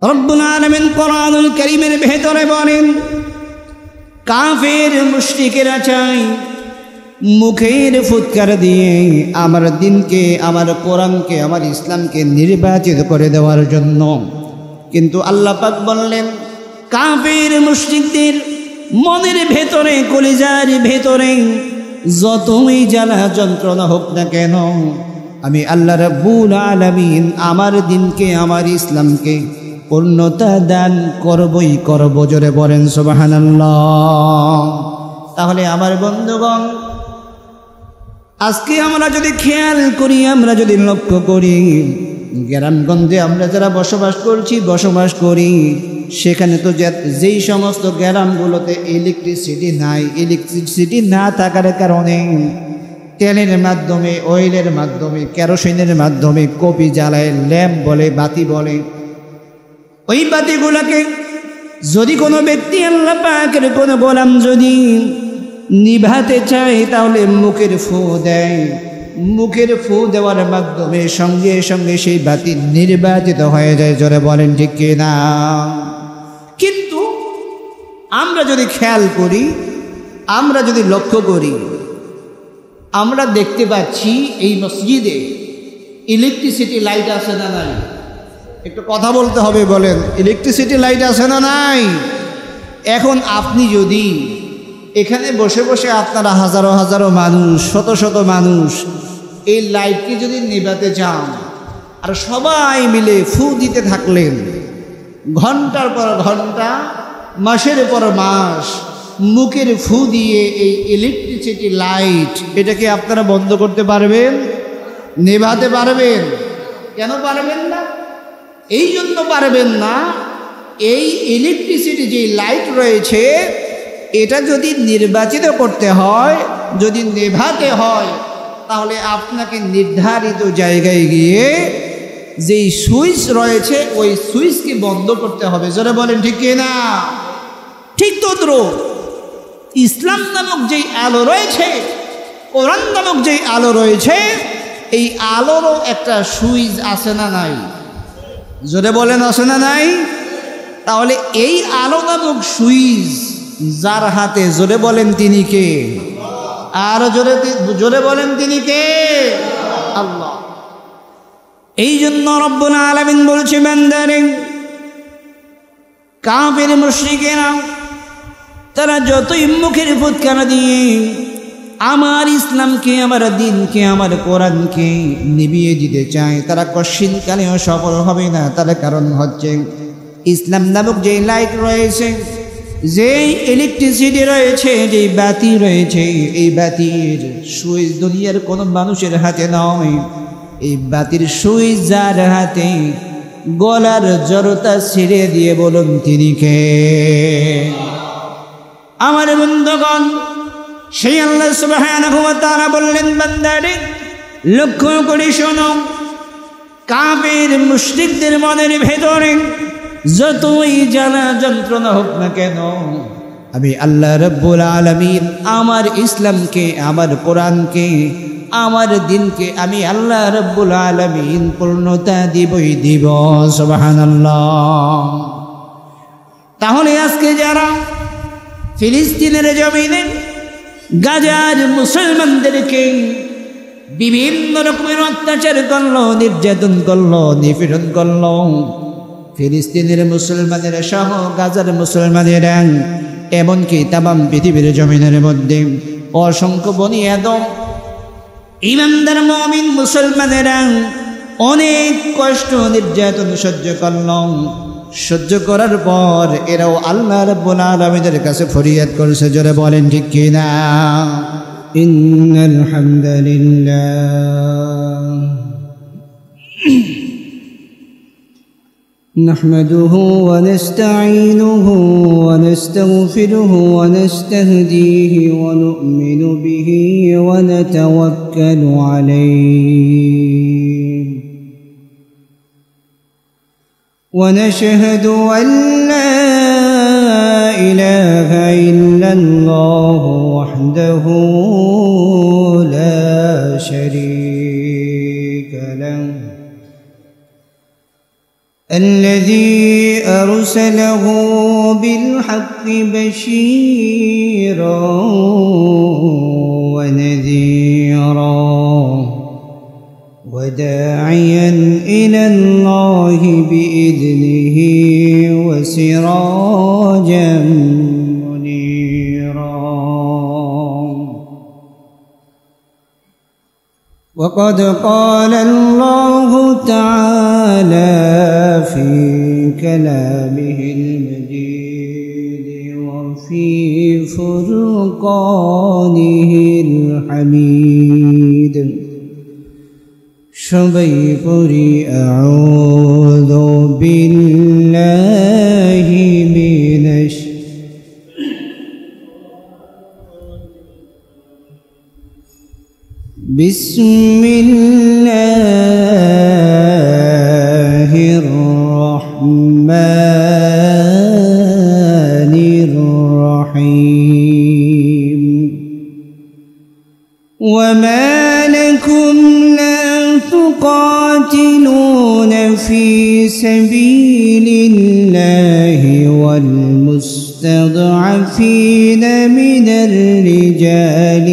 রব্বুল আলামিন কোরআনুল কারীমের ভেতরে বলেন, কাফের মুশরিকেরা চায় মুখের ফুৎকার দিয়ে আমার দিনকে, আমার কোরআনকে, আমার ইসলামকে নির্বাচিত করে দেওয়ার জন্য। কিন্তু আল্লাহ পাক বললেন, কাফের মুশরিকদের মনের ভেতরে, কলিজার ভেতরে যতই জ্বালা যন্ত্রণা হোক না কেন, আমি আল্লাহ রাব্বুল আলামিন আমার দিনকে, আমার ইসলামকে পূর্ণতা দান করবই করব। জোরে বলেন সুবহানাল্লাহ। তাহলে আমার বন্ধুগণ, আজকে আমরা যদি খেয়াল করি, আমরা যদি লক্ষ্য করি, গ্রামগঞ্জে আমরা যারা বসবাস করি, সেখানে তো যেই সমস্ত গ্রামগুলোতে ইলেকট্রিসিটি নাই, ইলেকট্রিসিটি না থাকার কারণে তেলের মাধ্যমে, অয়েলের মাধ্যমে, কেরোসিনের মাধ্যমে কপি জ্বালায়, ল্যাম্প বলে, বাতি বলে। ওই বাতিগুলোকে যদি কোনো ব্যক্তি, আল্লাহ পাকের কোনো গোলাম যদি নিভাতে চায়, তাহলে মুখের ফু দেয়। মুখের ফু দেওয়ার মাধ্যমে সঙ্গে সঙ্গে সেই বাতি নির্বাচিত হয়ে যায়। জোরে বলেন ঠিক কিনা? কিন্তু আমরা যদি খেয়াল করি, আমরা যদি লক্ষ্য করি, আমরা দেখতে পাচ্ছি এই মসজিদে ইলেকট্রিসিটি লাইট আছে না নাই? একটু কথা বলতে হবে, বলেন, ইলেকট্রিসিটি লাইট আছে না নাই? এখন আপনি যদি এখানে বসে বসে আপনারা হাজারো হাজারো মানুষ, শত শত মানুষ এই লাইটকে যদি নেভাতে চান, আর সবাই মিলে ফু দিতে থাকলেন, ঘন্টার পর ঘন্টা, মাসের পর মাস মুখের ফু দিয়ে এই ইলেকট্রিসিটি লাইট, এটাকে আপনারা বন্ধ করতে পারবেন? নেভাতে পারবেন? কেন পারবেন না? এই জন্য পারবেন না, এই ইলেকট্রিসিটি যে লাইট রয়েছে, এটা যদি নির্বাচিত করতে হয়, যদি নেভাতে হয়, তাহলে আপনাকে নির্ধারিত জায়গায় গিয়ে যেই সুইচ রয়েছে ওই সুইচকে বন্ধ করতে হবে। যারা বলেন ঠিক কিনা? ঠিক তদ্রুপ ইসলাম নামক যেই আলো রয়েছে, কোরআন নামক যেই আলো রয়েছে, এই আলোরও একটা সুইচ আছে না নাই? জোরে বলেন আছে না নাই? তাহলে এই আলো নামক সুইচ যার হাতে, জোরে বলেন তিনি কে? আর জোরে বলেন তিনি কে? আল্লাহ। এই জন্য রব্বুল আলামিন বলছে, বান্দারে, কাফের মুশরিকেরা তারা যতই মুখের ফুৎকার দিয়ে আমার ইসলামকে, আমার দিনকে, আমার কোরআনকে নিভিয়ে দিতে চায়, তারা কশিনকালেও সফল হবে না। তার কারণ হচ্ছে ইসলাম নামক যে লাইট রয়েছে, যেই ইলেকট্রিসিটি রয়েছে, যেই বাতি রয়েছে, এই বাতির সুইচ দুনিয়ার কোনো মানুষের হাতে নয়। এই বাতির সুইচ যার হাতে, গলার জড়তা ছেড়ে দিয়ে বলুন তিনি কে? আমার বন্ধুগণ, সেই আল্লাহ সুবহানাহু ওয়া তাআলা বললেন, বান্দারে লক্ষ্য করে শোনো, কাফের মুশরিকদের মনের ভেতরে যতই জ্বালা যন্ত্রণা হোক না কেন, আমি আল্লাহ রাব্বুল আলামিন আমার ইসলামকে, আমার কোরআনকে, আমার দিনকে আমি আল্লাহ রাব্বুল আলামিন পূর্ণতা দিবই দিব। সুবহানাল্লাহ। তাহলে আজকে যারা ফিলিস্তিনের জমিনে গাজার মুসলমানদেরকে বিভিন্ন রকমের অত্যাচার করলো, নির্যাতন করলো, নিপীড়ন করলো, ফিলিস্তিনের মুসলমানেরা সহ গাজার মুসলমানেরা, এমনকি তামাম পৃথিবীর জমিনের মধ্যে অসংখ্য বনি আদম ইমানদার মুমিন মুসলমানেরা অনেক কষ্ট, নির্যাতন সহ্য করল। সহ্য করার পর এরাও আল্লাহ রাব্বুল আলামিনের কাছে ফরিয়াদ করেছে। জোরে বলেন ঠিক কিনা? ইন্নাল হামদুলিল্লাহ نحمده ونستعينه ونستغفره ونستهديه ونؤمن به ونتوكل عليه ونشهد أن لا إله إلا الله وحده لا شريك له الذي أرسله بالحق بشيرا ونذيرا وداعيا إلى الله بإذنه وسراجا منيرا. وقد قال الله تعالى في كلامه المجيد وفي فرقانه الحميد. সবাই পড়ি আউযু বিল্লাহি মিনাশ বিসমিল্লাহির রহমানির রহিম. ওয়ামা লাকুম تقاتلون في سبيل الله والمستضعفين من الرجال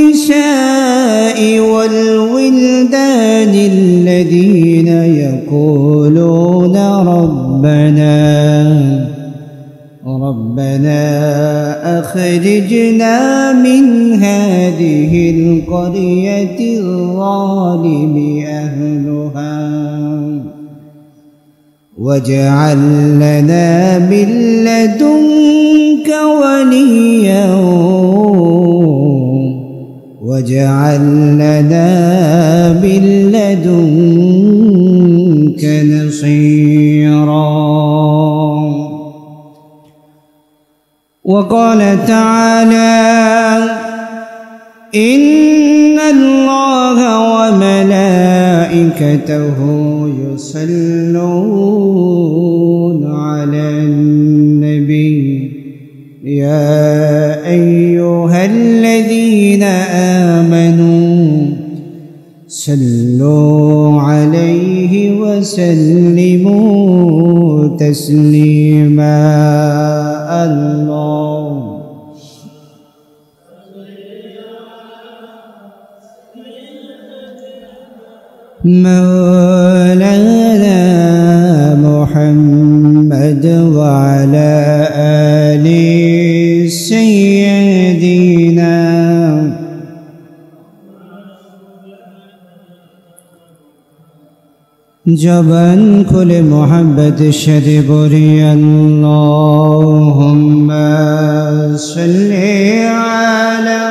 والنساء والولدان الذين يقولون ربنا أخرجنا من هذه القرية الظالم أهلها واجعل لنا من لدنك وليا واجعل لنا من لدنك نصيرا. وقال تعالى إن الله وملائكته يصلون على النبي يا أيها الذين آمنوا صلوا عليه وسلموا تسليما. مولانا محمد وعلى آل سيدنا জবান খুলে মোহাব্বতের সাথে বলি আল্লাহুম্মা সাল্লি আলা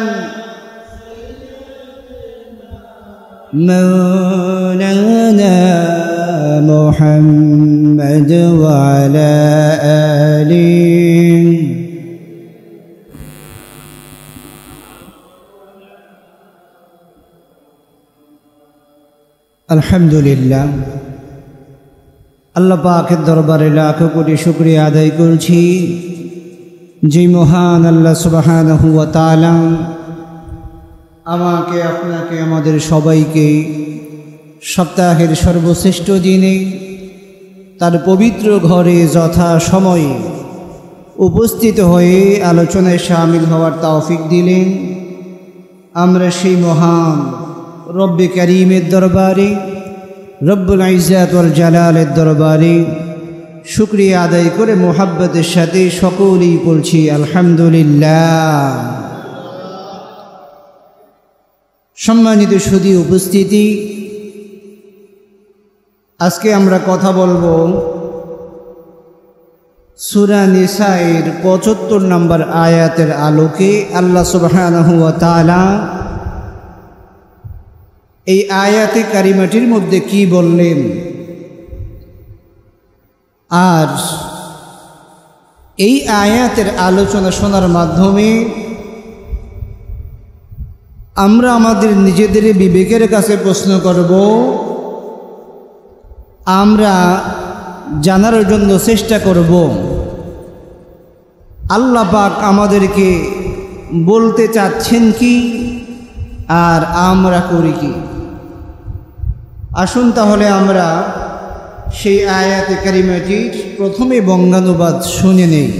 مولانا محمد وعلى آله. আলহামদুলিল্লাহ, আল্লাহ পাকের দরবারে লাখ কোটি শুকরিয়া আদায় করছি যে মহান আল্লাহ সুবহানাহু ওয়া তাআলা আমাকে আপনাকে আমাদের সবাইকে সপ্তাহের সর্বশ্রেষ্ঠ দিনে তার পবিত্র ঘরে যথা সময়ে উপস্থিত হয়ে আলোচনায় শামিল হওয়ার তৌফিক দিলেন। আমরা সেই মহান রব্বে কারীমের দরবারে, রব্বুল ইজ্জাত ওয়াল জালালের দরবারে শুকরিয়া আদায় করে মোহাব্বতের সাথে সকলেই বলছি আলহামদুলিল্লাহ। সম্মানিত সুধী উপস্থিতি, আজকে আমরা কথা বলবো সূরা নিসায়ের ৭৫ নম্বর আয়াতের আলোকে। আল্লাহ সুবহানাহু ওয়া তাআলা এই আয়াতে কারিমাটির মধ্যে কি বললেন, আর এই আয়াতের আলোচনা শোনার মাধ্যমে আমরা আমাদের নিজেদের বিবেকের কাছে প্রশ্ন করব, আমরা জানার জন্য চেষ্টা করব আল্লাহ পাক আমাদেরকে বলতে চাচ্ছেন কি, আর আমরা করি কি? আসুন তাহলে আমরা সেই আয়াতে কারিমাটির প্রথমে বঙ্গানুবাদ শুনে নেই।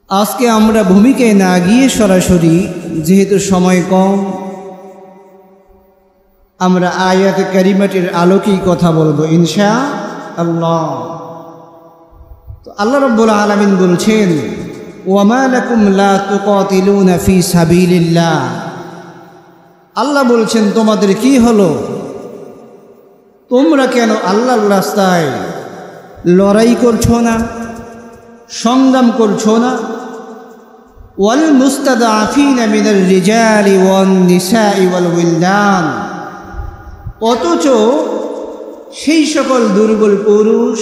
আজকে আমরা ভূমিকায় না গিয়ে সরাসরি, যেহেতু সময় কম, আমরা আয়াতে কারিমাটির আলোকেই কথা বলবো ইনশাআল্লাহ। তো আল্লাহ রাব্বুল আলামিন বলছেন, ওয়ামা লাকুম লা তুকাতিলুনা ফি সাবিলিল্লাহ। আল্লাহ বলছেন, তোমাদের কি হলো? তোমরা কেন আল্লাহর রাস্তায় লড়াই করছো না, সংগ্রাম করছো না? ওয়াল মুস্তাদআফিনা মিনার রিজালি ওয়ান নিসাই ওয়াল উইলদান, অথচ সেই সকল দুর্বল পুরুষ,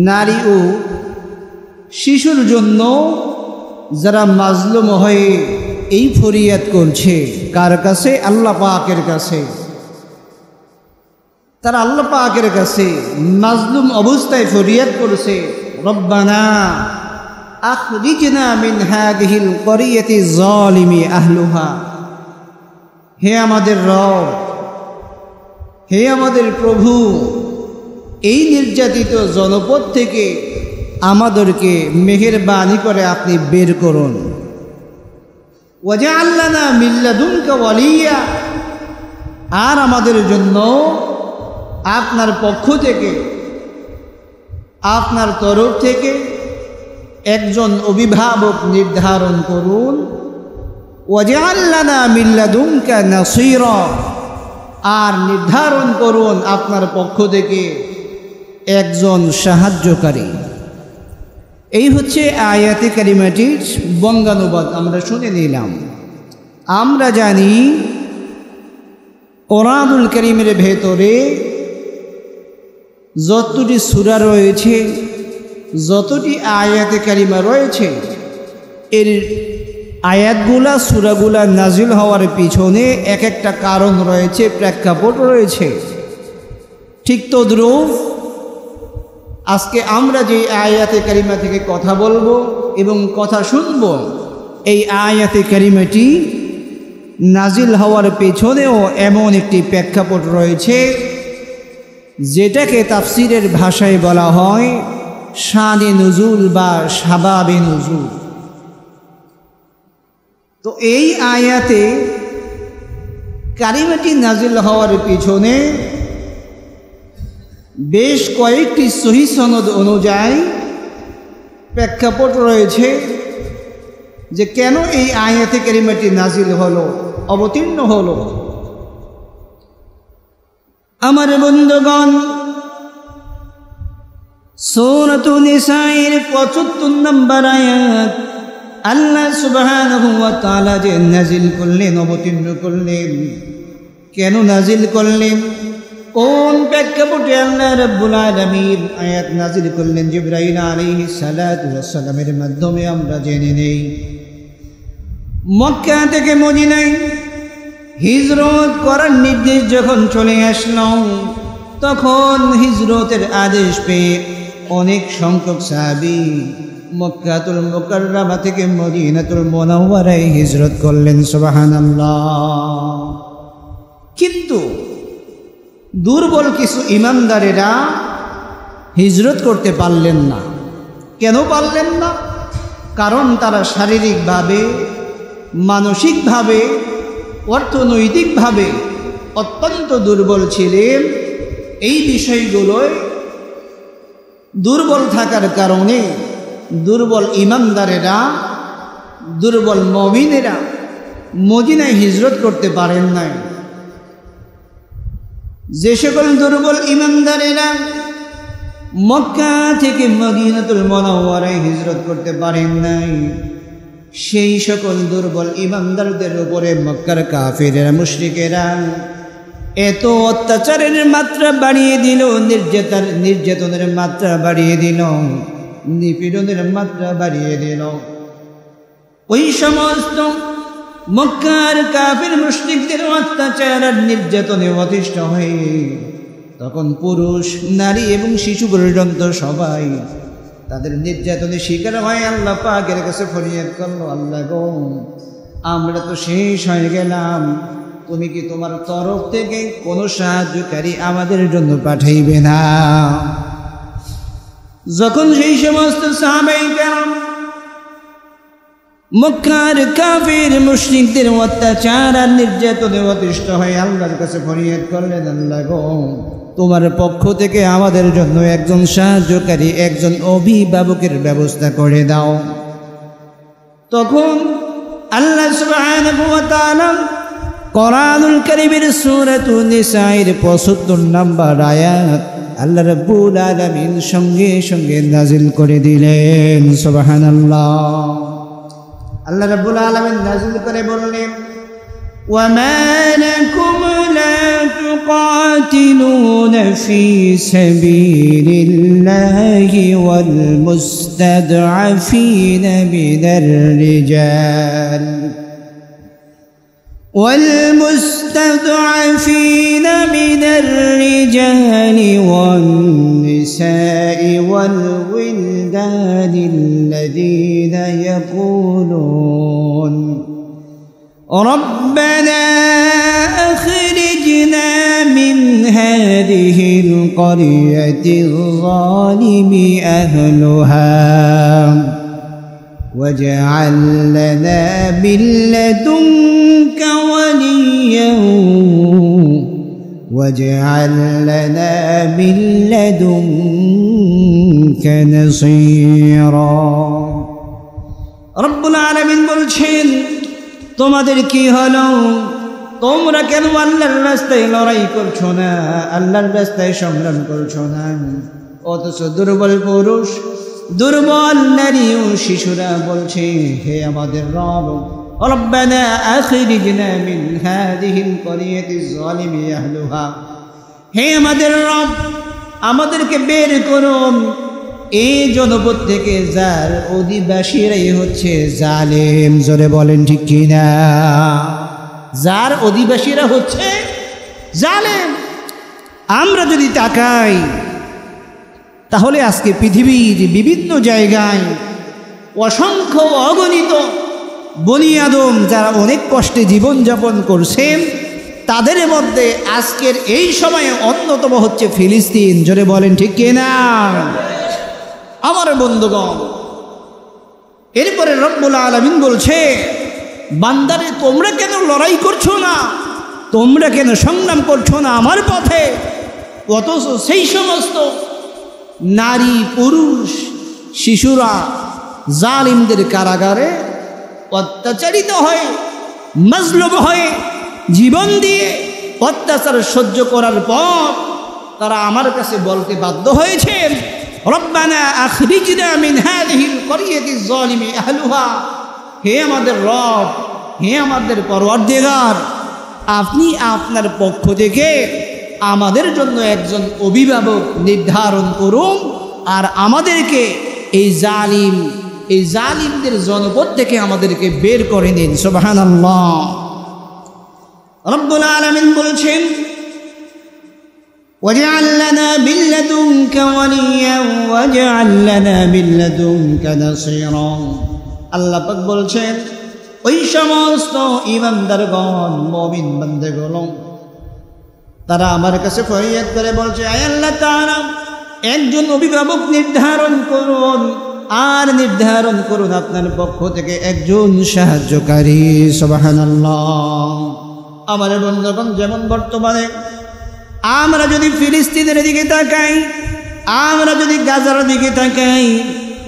নারী ও শিশুর জন্য যারা মাজলুম হয়ে এই ফরিয়াদ করছে, কার কাছে? আল্লাহ পাকের কাছে। তারা আল্লাহ পাকের কাছে মাজলুম অবস্থায় ফরিয়াদ করছে, রব্বানা আখরিজনা মিন হাযিহিল ক্বরিয়াতি যালিমি আহলুহা। হে আমাদের রব, হে আমাদের প্রভু, এই নির্যাতিত জনপদ থেকে আমাদেরকে মেহেরবানি করে আপনি বের করুন। ওয়াজআল লানা মিন লাদুনকা ওয়ালিয়া, আর আমাদের জন্য আপনার পক্ষ থেকে, আপনার তরফ থেকে একজন অভিভাবক নির্ধারণ করুন। ওয়াজআল লানা মিন লাদুনকা নাসীরা, আর নির্ধারণ করুন আপনার পক্ষ থেকে একজন সাহায্যকারী। এই হচ্ছে আয়াতে কারিমাটির বঙ্গানুবাদ আমরা শুনে নিলাম। আমরা জানি কোরআনুল কারীমের ভেতরে যতটি সূরা রয়েছে, যতটি আয়াতে কারিমা রয়েছে, এর আয়াতগুলা, সূরাগুলা নাজিল হওয়ার পিছনে এক একটা কারণ রয়েছে, প্রেক্ষাপট রয়েছে। ঠিক তদ্রূপ আজকে আমরা যে আয়াতে কারিমা থেকে কথা বলবো এবং কথা শুনব, এই আয়াতে কারিমাটি নাজিল হওয়ার পেছনেও এমন একটি প্রেক্ষাপট রয়েছে, যেটাকে তাফসিরের ভাষায় বলা হয় শানে নুজুল বা সাবাবে নুজুল। তো এই আয়াতে কারিমাটি নাজিল হওয়ার পিছনে বেশ কয়েকটি সহিহ সনদ অনুযায়ী প্রেক্ষাপট রয়েছে, যে কেন এই আয়াতে কারিমাটি নাজিল হলো, অবতীর্ণ হলো। আমার বন্ধুগণ, সূরাতুন নিসায়ের ৭৫ নম্বর আয়াত আল্লাহ সুবহানাহু ওয়া তাআলা যে নাজিল করলেন, অবতীর্ণ করলেন, কেন নাজিল করলেন, কোন প্রেক্ষাপটে আল্লাহ রাব্বুল আলামিন আয়াত নাজিল করলেন, জিবরাইল আলাইহিস সালাতু ওয়াস সালামের মাধ্যমে আমরা জেনে নেই। মক্কা থেকে মদিনায় হিজরত করার নির্দেশ যখন চলে আসলো, তখন হিজরতের আদেশ পেয়ে অনেক সংখ্যক সাহাবী মক্কাতুল মুকাররমা থেকে মদিনাতুল মুনাওয়ারায় হিজরত করলেন। সুবহানাল্লাহ। কিন্তু দুর্বল কিছু ইমানদারেরা হিজরত করতে পারলেন না। কেন পারলেন না? কারণ তারা শারীরিকভাবে, মানসিকভাবে, অর্থনৈতিকভাবে অত্যন্ত দুর্বল ছিলেন। এই বিষয়গুলোয় দুর্বল থাকার কারণে দুর্বল ইমানদারেরা, দুর্বল মুমিনেরা মদিনায় হিজরত করতে পারেন নাই। যে সকল দুর্বল ইমানদারেরা মক্কা থেকে মদিনাতুল মুনাওয়ারায় হিজরত করতে পারেন নাই, সেই সকল দুর্বল ইমানদারদের উপরে মক্কার কাফিরেরা, মুশরিকেরা এত অত্যাচারের মাত্রা বাড়িয়ে দিল, নির্যাতনের মাত্রা বাড়িয়ে দিল, নিপীড়নের মাত্রা বাড়িয়ে দিল। ওই সমস্ত মক্কার কাফির মুশরিকদের অত্যাচার আর নির্যাতনে অতিষ্ঠ হয়ে তখন পুরুষ, নারী এবং শিশু পর্যন্ত সবাই তাদের নির্যাতনের শিকার হয়ে আল্লাহ পাকের কাছে ফরিয়াদ করলো, আল্লাহ গো আমরা তো শেষ হয়ে গেলাম, তুমি কি তোমার তরফ থেকে কোনো সাহায্যকারী আমাদের জন্য পাঠাইবে না? যখন সেই সমস্ত সাহাবায়ে কেরাম মক্কার কাফির মুশরিকদের অত্যাচার আর নির্যাতনে অতিষ্ঠ হয়ে আল্লাহর কাছে ফরিয়াদ করলেন, আল্লাহ গো, তোমার পক্ষ থেকে আমাদের জন্য একজন সাহায্যকারী, একজন অভিভাবকের ব্যবস্থা করে দাও। তখন আল্লাহ সুবহানাহু ওয়া তাআলা কোরআনুল কারীমের সূরাতুন নিসায়ের ৭৫ নম্বর আয়াত আল্লাহ রাব্বুল আলামিন সঙ্গে সঙ্গে নাজিল করে দিলেন। সুবহানাল্লাহ। আল্লাহ রাব্বুল আলামিন নাজিল করে বললেন, ওয়ামা লাকুম লা তুকাতিলুনা ফি সাবিলিল্লাহি ওয়াল মুস্তাদআফিনা মিনার রিজাল والمستضعفين من الرجال والنساء والولدان الذين يقولون ربنا أخرجنا من هذه القرية الظالم أهلها واجعل لنا من لدنك وليا واجعل لنا من لدنك نصيرا। রব্বুল আলামিন বলছেন, তোমাদের কি হলো? তোমরা কেন আল্লাহর রাস্তায় লড়াই করছো না, আল্লাহর রাস্তায় সংগ্রাম করছো না? অথচ দুর্বল পুরুষ, দুর্বল নারী ও শিশুরা বলছে, হে আমাদের রব, রব্বানা আখরিজনা মিন হাযিহিল ক্বরিয়াতিজ যালিমি আহলুহা, হে আমাদের রব, আমাদেরকে বের করুন এই জনপদ থেকে যার অধিবাসীরাই হচ্ছে জালেম। জোরে বলেন ঠিক কিনা? যার অধিবাসীরা হচ্ছে জালেম। আমরা যদি তাকাই তাহলে আজকে পৃথিবীর বিভিন্ন জায়গায় অসংখ্য অগণিত বনি আদম যারা অনেক কষ্টে জীবনযাপন করছেন, তাদের মধ্যে আজকের এই সময়ে অন্যতম হচ্ছে ফিলিস্তিন। জোরে বলেন ঠিক কিনা? আমার বন্ধুগণ, এরপরে রব্বুল আলামিন বলছে, বান্দারে তোমরা কেন লড়াই করছো না, তোমরা কেন সংগ্রাম করছো না আমার পথে? অথচ সেই সমস্ত নারী, পুরুষ, শিশুরা জালিমদের কারাগারে অত্যাচারিত হয়ে, মাজলুম হয়ে, জীবন দিয়ে অত্যাচার সহ্য করার পর তারা আমার কাছে বলতে বাধ্য হয়েছে, রব্বানা আখরিজনা মিন হাযিহিল ক্বরিয়াতিজ যালিমি আহলুহা, হে আমাদের রব, হে আমাদের পরওয়ারদিগার, আপনি আপনার পক্ষ থেকে আমাদের জন্য একজন অভিভাবক নির্ধারণ করুন আর আমাদেরকে এই জালিমদের জনপদ থেকে আমাদেরকে বের করে দিন। সুবহানাল্লাহ। রব্বুল আলামিন বলছেন, ওয়াজআল লানা মিন লাদুনকা ওয়ালিয়া ওয়াজআল লানা মিন লাদুনকা নাসীরা। আল্লাহ পাক বলছেন, ওই সমস্ত ঈমানদারগণ, মুমিন বান্দাগণ, তারা আমার কাছে ফরিয়াদ করে বলছে, আয় আল্লাহ তাআলা, একজন অভিভাবক নির্ধারণ করুন আর নির্ধারণ করুন আপনার পক্ষ থেকে একজন সাহায্যকারী। সুবহানাল্লাহ। আমার বন্ধুগণ, যেমন বর্তমানে আমরা যদি ফিলিস্তিনের দিকে তাকাই, আমরা যদি গাজার দিকে তাকাই,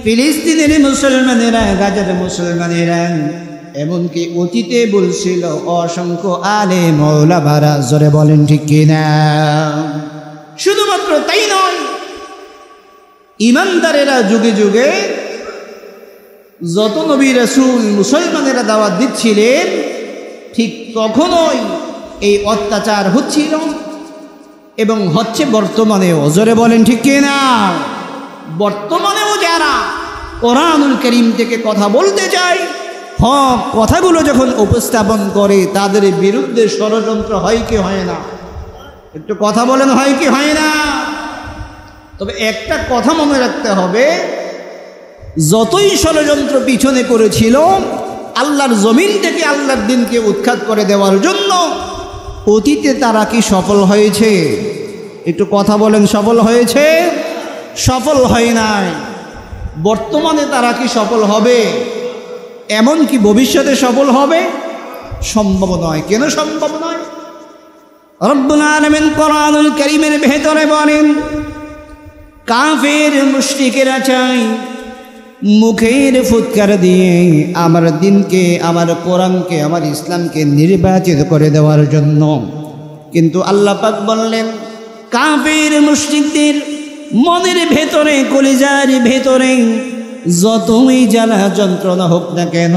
ফিলিস্তিনের মুসলমানেরা, গাজার মুসলমানেরা, এমনকি অতীতে বলছিল অসংখ্য আলেম ওলামারা। জোরে বলেন ঠিক কিনা? শুধুমাত্র তাই নয়, ইমানদারেরা যুগে যুগে যত নবী রাসূল মুসলমানেরা দাওয়াত দিচ্ছিলেন, ঠিক তখনই এই অত্যাচার হচ্ছিল এবং হচ্ছে বর্তমানেও। জোরে বলেন ঠিক কিনা? বর্তমানেও যারা কোরআনুল কারীম থেকে কথা বলতে চায়, হক কথাগুলো যখন উপস্থাপন করে, তাদের বিরুদ্ধে ষড়যন্ত্র হয় কি হয় না? একটু কথা বলেন, হয় কি হয় না? তবে একটা কথা মনে রাখতে হবে, যতই ষড়যন্ত্র পিছনে করেছিল, আল্লাহর জমিন থেকে আল্লাহর দিনকে উৎখাত করে দেওয়ার জন্য অতীতে তারা কি সফল হয়েছে? একটু কথা বলেন, সফল হয়েছে? সফল হয় নাই। বর্তমানে তারা কি সফল হবে? এমন কি ভবিষ্যতে সফল হবে? সম্ভব নয়। কেন সম্ভব নয়? রব্বুল আলামিন কোরআনুল কারীমের ভেতরে বলেন, কাফের মুশরিকেরা চায় মুখের ফুৎকার দিয়ে আমার দিনকে, আমার কোরআনকে, আমার ইসলামকে নির্বাচিত করে দেওয়ার জন্য। কিন্তু আল্লাহ পাক বললেন, কাফের মুশরিকদের মনের ভেতরে, কলিজার ভেতরে যতই জ্বালা যন্ত্রণা হোক না কেন,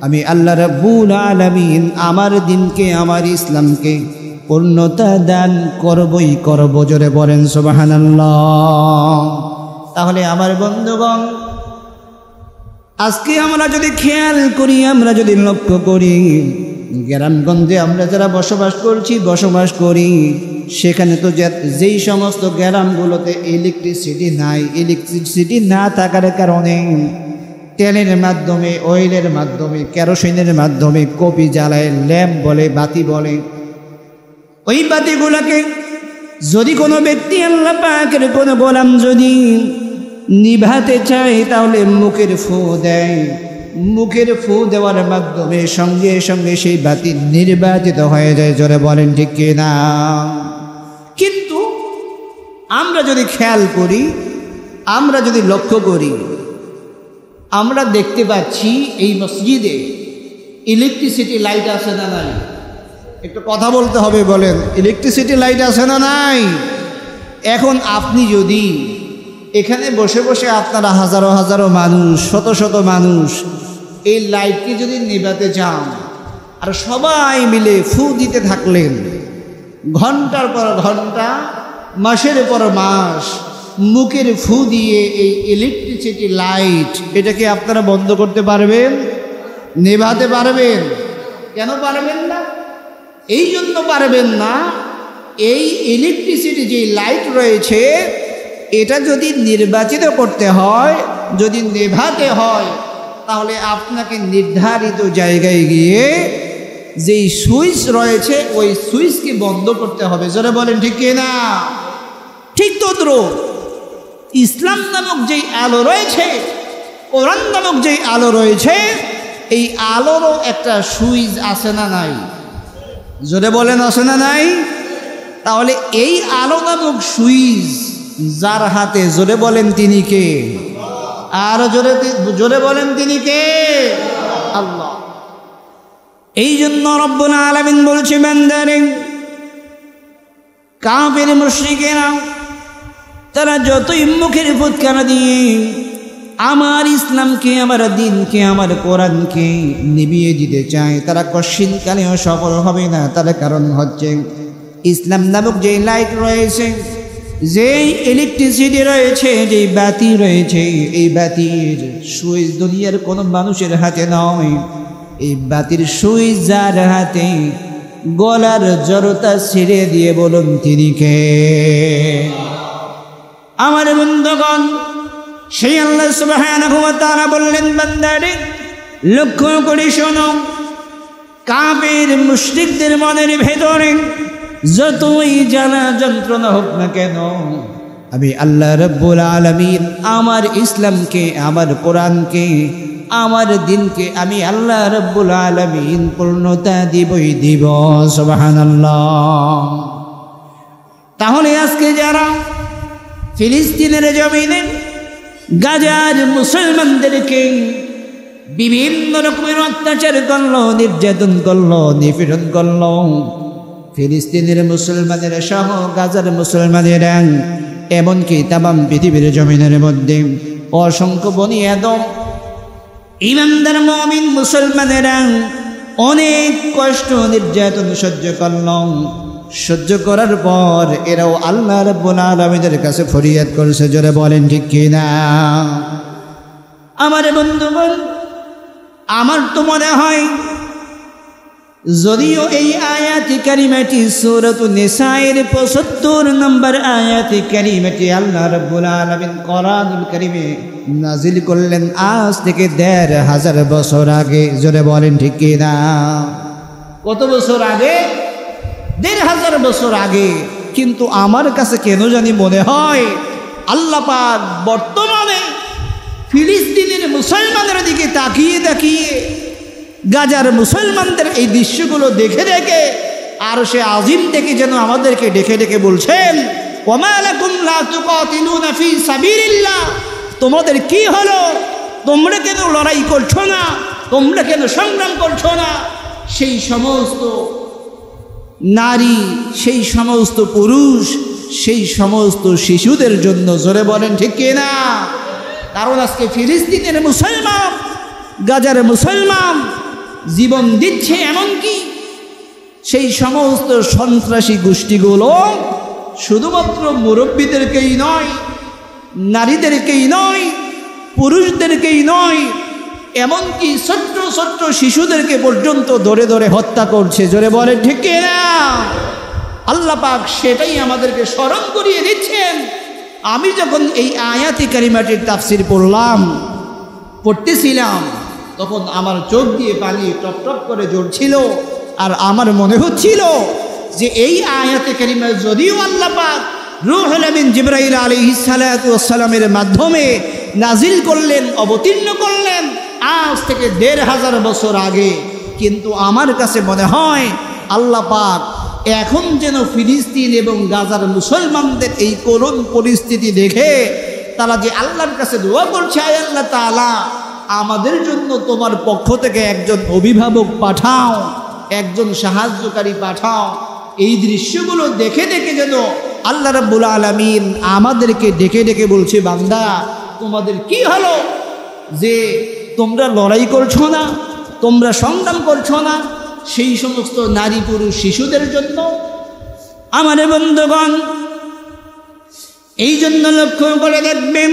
আমি আল্লাহ রাব্বুল আলামিন আমার দিনকে, আমার ইসলামকে পূর্ণতা দান করবই করব। জোরে বলেন সুবহানাল্লাহ। তাহলে আমার বন্ধুগণ, আজকে আমরা যদি খেয়াল করি, আমরা যদি লক্ষ্য করি, গ্রামগঞ্জে আমরা যারা বসবাস করি, সেখানে তো যেই সমস্ত গ্রামগুলোতে ইলেকট্রিসিটি নাই, ইলেকট্রিসিটি না থাকার কারণে তেলের মাধ্যমে, অয়েলের মাধ্যমে, কেরোসিনের মাধ্যমে কপি জ্বালায়, ল্যাম্প বলে, বাতি বলে, ওই বাতিগুলোকে যদি কোনো ব্যক্তি, আল্লাহ পাকের কোনো গোলাম যদি নিভাতে চায়, তাহলে মুখের ফু দেয়। মুখের ফু দেওয়ার মাধ্যমে সঙ্গে সঙ্গে সেই বাতি নির্বাচিত হয়ে যায়। জোরে বলেন ঠিক কিনা? কিন্তু আমরা যদি খেয়াল করি, আমরা যদি লক্ষ্য করি, আমরা দেখতে পাচ্ছি এই মসজিদে ইলেকট্রিসিটি লাইট আছে না নাই? একটু কথা বলতে হবে, বলেন, ইলেকট্রিসিটি লাইট আছে না নাই? এখন আপনি যদি এখানে বসে বসে আপনারা হাজারো হাজারো মানুষ, শত শত মানুষ এই লাইটকে যদি নিভাতে চান, আর সবাই মিলে ফু দিতে থাকলেন, ঘন্টার পর ঘন্টা, মাসের পর মাস মুখের ফু দিয়ে এই ইলেকট্রিসিটি লাইট, এটাকে আপনারা বন্ধ করতে পারবেন? নেভাতে পারবেন? কেন পারবেন না? এই জন্য পারবেন না, এই ইলেকট্রিসিটি যে লাইট রয়েছে, এটা যদি নির্বাচিত করতে হয়, যদি নেভাতে হয়, তাহলে আপনাকে নির্ধারিত জায়গায় গিয়ে যেই সুইচ রয়েছে ওই সুইচকে বন্ধ করতে হবে। যারা বলেন ঠিক কিনা? ঠিক তদ্রুপ ইসলাম নামক যেই আলো রয়েছে, কোরআন নামক যেই আলো রয়েছে, এই আলোরও একটা সুইচ আছে না নাই? জোরে বলেন, আছে না নাই? তাহলে এই আলো নামক সুইচ যার হাতে, জোরে বলেন তিনি কে? আর জোরে বলেন তিনি কে? আল্লাহ। এই জন্য রব্বুল আলামিন বলছে, বান্দারে, কাফের মুশরিকেরা তারা যতই মুখের ফুৎকার দিয়ে আমার ইসলামকে, আমার দিনকে, আমার কোরআনকে নিভিয়ে দিতে চায়, তারা কশিনকালেও সফল হবে না। তার কারণ হচ্ছে ইসলাম নামক যে লাইট রয়েছে, যেই ইলেকট্রিসিটি রয়েছে, যেই বাতি রয়েছে, এই বাতির সুইচ দুনিয়ার কোনো মানুষের হাতে নয়। এই বাতির সুইচ যার হাতে, গলার জড়তা ছেড়ে দিয়ে বলুন তিনি কে? আমার বন্ধুগণ, সেই আল্লাহ সুবহানাহু ওয়া তাআলা বললেন, বান্দারে লক্ষ্য করে শোনো, কাফের মুশরিকদের মনের ভেতরে যতই জ্বালা যন্ত্রণা হোক না কেন, আমি আল্লাহ রাব্বুল আলামিন আমার ইসলামকে, আমার কোরআনকে, আমার দিনকে আমি আল্লাহ রাব্বুল আলামিন পূর্ণতা দিবই দিব। সুবহানাল্লাহ। তাহলে আজকে যারা ফিলিস্তিনের জমিনে গাজার মুসলমানদেরকে বিভিন্ন রকমের অত্যাচার করলো, নির্যাতন করলো, নিপীড়ন করলো, ফিলিস্তিনের মুসলমানের সহ গাজার মুসলমানের, এমনকি তামাম পৃথিবীর জমিনের মধ্যে অসংখ্য বনি আদম ইমানদার মুমিন মুসলমানেরা অনেক কষ্ট নির্যাতন সহ্য করল। সহ্য করার পর এরাও আল্লাহ রাব্বুল আলামিনের কাছে ফরিয়াদ করেছে। জোরে বলেন ঠিক কিনা? আমার বন্ধুগণ, আমার তো মনে হয় যদিও এই আয়াতি কারিমাটি সূরাতুন নিসায়ের ৭৫ নম্বর আয়াতি কারিমাটি আল্লাহ রাব্বুল আলামিন কোরআনুল কারীমে নাজিল করলেন আজ থেকে ১৫০০ বছর আগে। জোরে বলেন ঠিক কি না? কত বছর আগে? ১৫০০ বছর আগে। কিন্তু আমার কাছে কেন জানি মনে হয় আল্লাহ পাক বর্তমানে ফিলিস্তিনের মুসলমানদের দিকে তাকিয়ে তাকিয়ে গাজার মুসলমানদের এই দৃশ্যগুলো দেখে দেখে আরশে আজিম থেকে যেন আমাদেরকে ডেকে ডেকে বলছেন, ওয়া লাকুম লা তুকাতিলুনা ফি সাবিলিল্লাহ, তোমাদের কি হলো? তোমরা কেন লড়াই করছো না? তোমরা কেন সংগ্রাম করছো না? সেই সমস্ত নারী, সেই সমস্ত পুরুষ, সেই সমস্ত শিশুদের জন্য। জোরে বলেন ঠিক কি না? কারণ আজকে ফিলিস্তিনের মুসলমান, গাজার মুসলমান জীবন দিচ্ছে, এমনকি সেই সমস্ত সন্ত্রাসী গোষ্ঠীগুলো শুধুমাত্র মুরব্বীদেরকেই নয়, নারীদেরকেই নয়, পুরুষদেরকেই নয়, এমনকি ছোট্ট ছোট্ট শিশুদেরকে পর্যন্ত ধরে ধরে হত্যা করছে। জোরে বলেন ঠিক কি না? আল্লাহ পাক সেটাই আমাদেরকে স্মরণ করিয়ে দিচ্ছেন। আমি যখন এই আয়াতি কারিমাটির তাফসির পড়তেছিলাম তখন আমার চোখ দিয়ে পানি টপ টপ করে ঝরছিল, আর আমার মনে হচ্ছিল যে এই আয়াতে কারিমা যদিও আল্লাহ পাক রূহুল আমিন জিবরাইল আলাইহিস সালাতু ওয়াস সালামের মাধ্যমে নাজিল করলেন, অবতীর্ণ করলেন আজ থেকে ১৫০০ বছর আগে, কিন্তু আমার কাছে মনে হয় আল্লাহ পাক এখন যেন ফিলিস্তিন এবং গাজার মুসলমানদের এই করুণ পরিস্থিতি দেখে তারা যে আল্লাহর কাছে দোয়া করছে, আয় আল্লাহ তাআলা আমাদের জন্য তোমার পক্ষ থেকে একজন অভিভাবক পাঠাও, একজন সাহায্যকারী পাঠাও। এই দৃশ্যগুলো দেখে দেখে যেন আল্লাহ রাব্বুল আলামিন আমাদেরকে ডেকে ডেকে বলছে, বান্দা তোমাদের কি হলো যে তোমরা লড়াই করছো না, তোমরা সংগ্রাম করছো না সেই সমস্ত নারী পুরুষ শিশুদের জন্য। আমার বন্ধুগণ, এই জন্য লক্ষ্য করে দেখবেন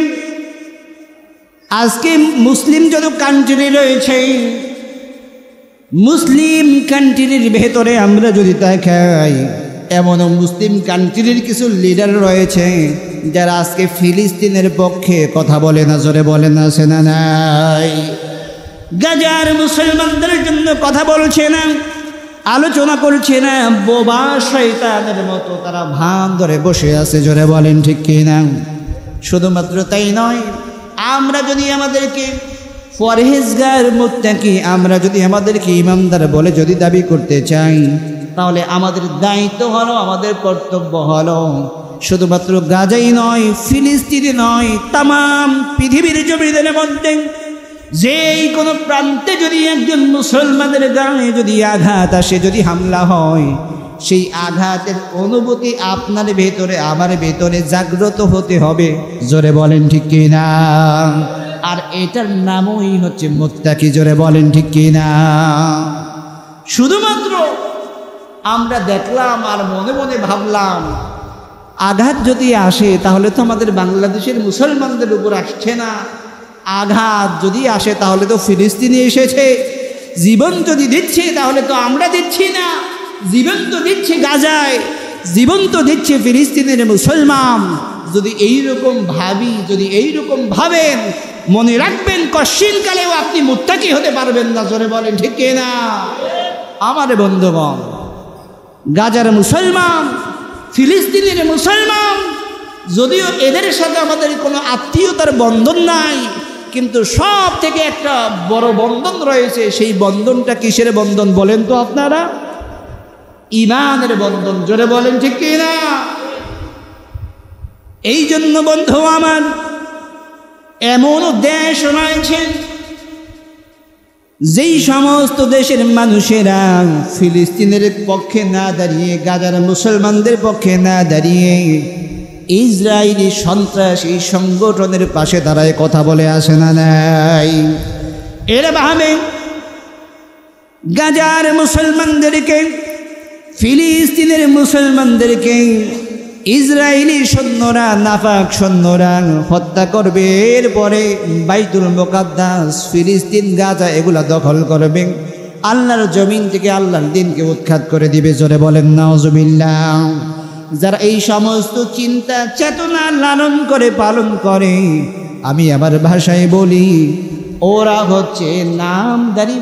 আজকে মুসলিম যত কান্ট্রি রয়েছে, মুসলিম কান্ট্রির ভেতরে আমরা যদি দেখাই, এমনও মুসলিম কান্ট্রির কিছু লিডার রয়েছে যারা আজকে ফিলিস্তিনের পক্ষে কথা বলে না। জোরে বলে না, আছে না নাই? গাজার মুসলমানদের জন্য কথা বলছে না, আলোচনা করছে না, বোবা শয়তানের মতো তারা ভান ধরে বসে আছে। জোরে বলেন ঠিক কি না? শুধুমাত্র তাই নয়, আমরা যদি আমাদেরকে পরহেজগার মুত্তাকি, আমরা যদি আমাদেরকে ইমানদার বলে যদি দাবি করতে চাই, তাহলে আমাদের দায়িত্ব হলো, আমাদের কর্তব্য হলো শুধুমাত্র গাজাই নয়, ফিলিস্তিনে নয়, তামাম পৃথিবীর জমিনের মধ্যে যেই কোনো প্রান্তে যদি একজন মুসলমানের গায়ে যদি আঘাত আসে, যদি হামলা হয়, সেই আঘাতের অনুভূতি আপনার ভেতরে আমার ভেতরে জাগ্রত হতে হবে। জোরে বলেন ঠিক কি না? আর এটার নামই হচ্ছে মুত্তাকি। জোরে বলেন ঠিক কি না? শুধুমাত্র আমরা দেখলাম আর মনে মনে ভাবলাম আঘাত যদি আসে তাহলে তো আমাদের বাংলাদেশের মুসলমানদের উপর আসছে না, আঘাত যদি আসে তাহলে তো ফিলিস্তিনে এসেছে, জীবন যদি দিচ্ছে তাহলে তো আমরা দিচ্ছি না, জীবন তো দিচ্ছে গাজায়, জীবন তো দিচ্ছে ফিলিস্তিনের মুসলমান। যদি এইরকম ভাবি, যদি এইরকম ভাবেন, মনে রাখবেন কশিনকালেও আপনি মুত্তাকি হতে পারবেন না। জোরে বলেন ঠিক কি না? আমার বন্ধুগণ, গাজার মুসলমান, ফিলিস্তিনের মুসলমান, যদিও এদের সাথে আমাদের কোনো আত্মীয়তার বন্ধন নাই, কিন্তু সব থেকে একটা বড় বন্ধন রয়েছে। সেই বন্ধনটা কিসের বন্ধন বলেন তো আপনারা? ঈমানের বন্ধন। জোরে বলেন ঠিক কি না? এই জন্য বন্ধু আমার, এমনও দেশ রয়েছে যেই সমস্ত দেশের মানুষেরা ফিলিস্তিনের পক্ষে না দাঁড়িয়ে, গাজার মুসলমানদের পক্ষে না দাঁড়িয়ে ইসরায়েলি সন্ত্রাসী সংগঠনের পাশে দাঁড়ায় কথা বলে আসে না নাই? এরা ভাবে গাজার মুসলমানদেরকে, ফিলিস্তিনের মুসলমানদেরকে ইসরায়েলি সৈন্যরা, নাপাক সৈন্যরা হত্যা করবে, এরপরে বাইতুল মুকাদ্দাস, ফিলিস্তিন, গাজা এগুলা দখল করবে, আল্লাহর জমিন থেকে আল্লাহর দিনকে উৎখাত করে দিবে। জোরে বলেন নাউজুবিল্লাহ। যারা এই সমস্ত চিন্তা চেতনা লালন করে পালন করে, আমি আমার ভাষায় বলি, ওরা হচ্ছে নামদারি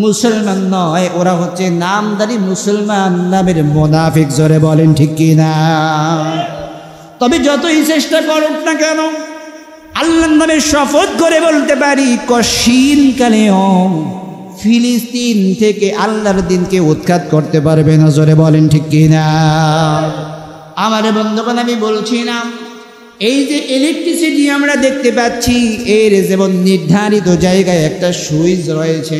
মুসলমান নয়, ওরা হচ্ছে নামদারি মুসলমান নামের মুনাফিক। জোরে বলেন ঠিক কি না? তবে যতই চেষ্টা করুক না কেন, আল্লাহর নামে শপথ করে বলতে পারি, কশিনকালেও ফিলিস্তিন থেকে আল্লাহর দিনকে উৎখাত করতে পারবে না। জোরে বলেন ঠিক কি না? আমার বন্ধুগণ, আমি বলছি না, এই যে ইলেকট্রিসিটি আমরা দেখতে পাচ্ছি, এর যেমন নির্ধারিত জায়গায় একটা সুইচ রয়েছে,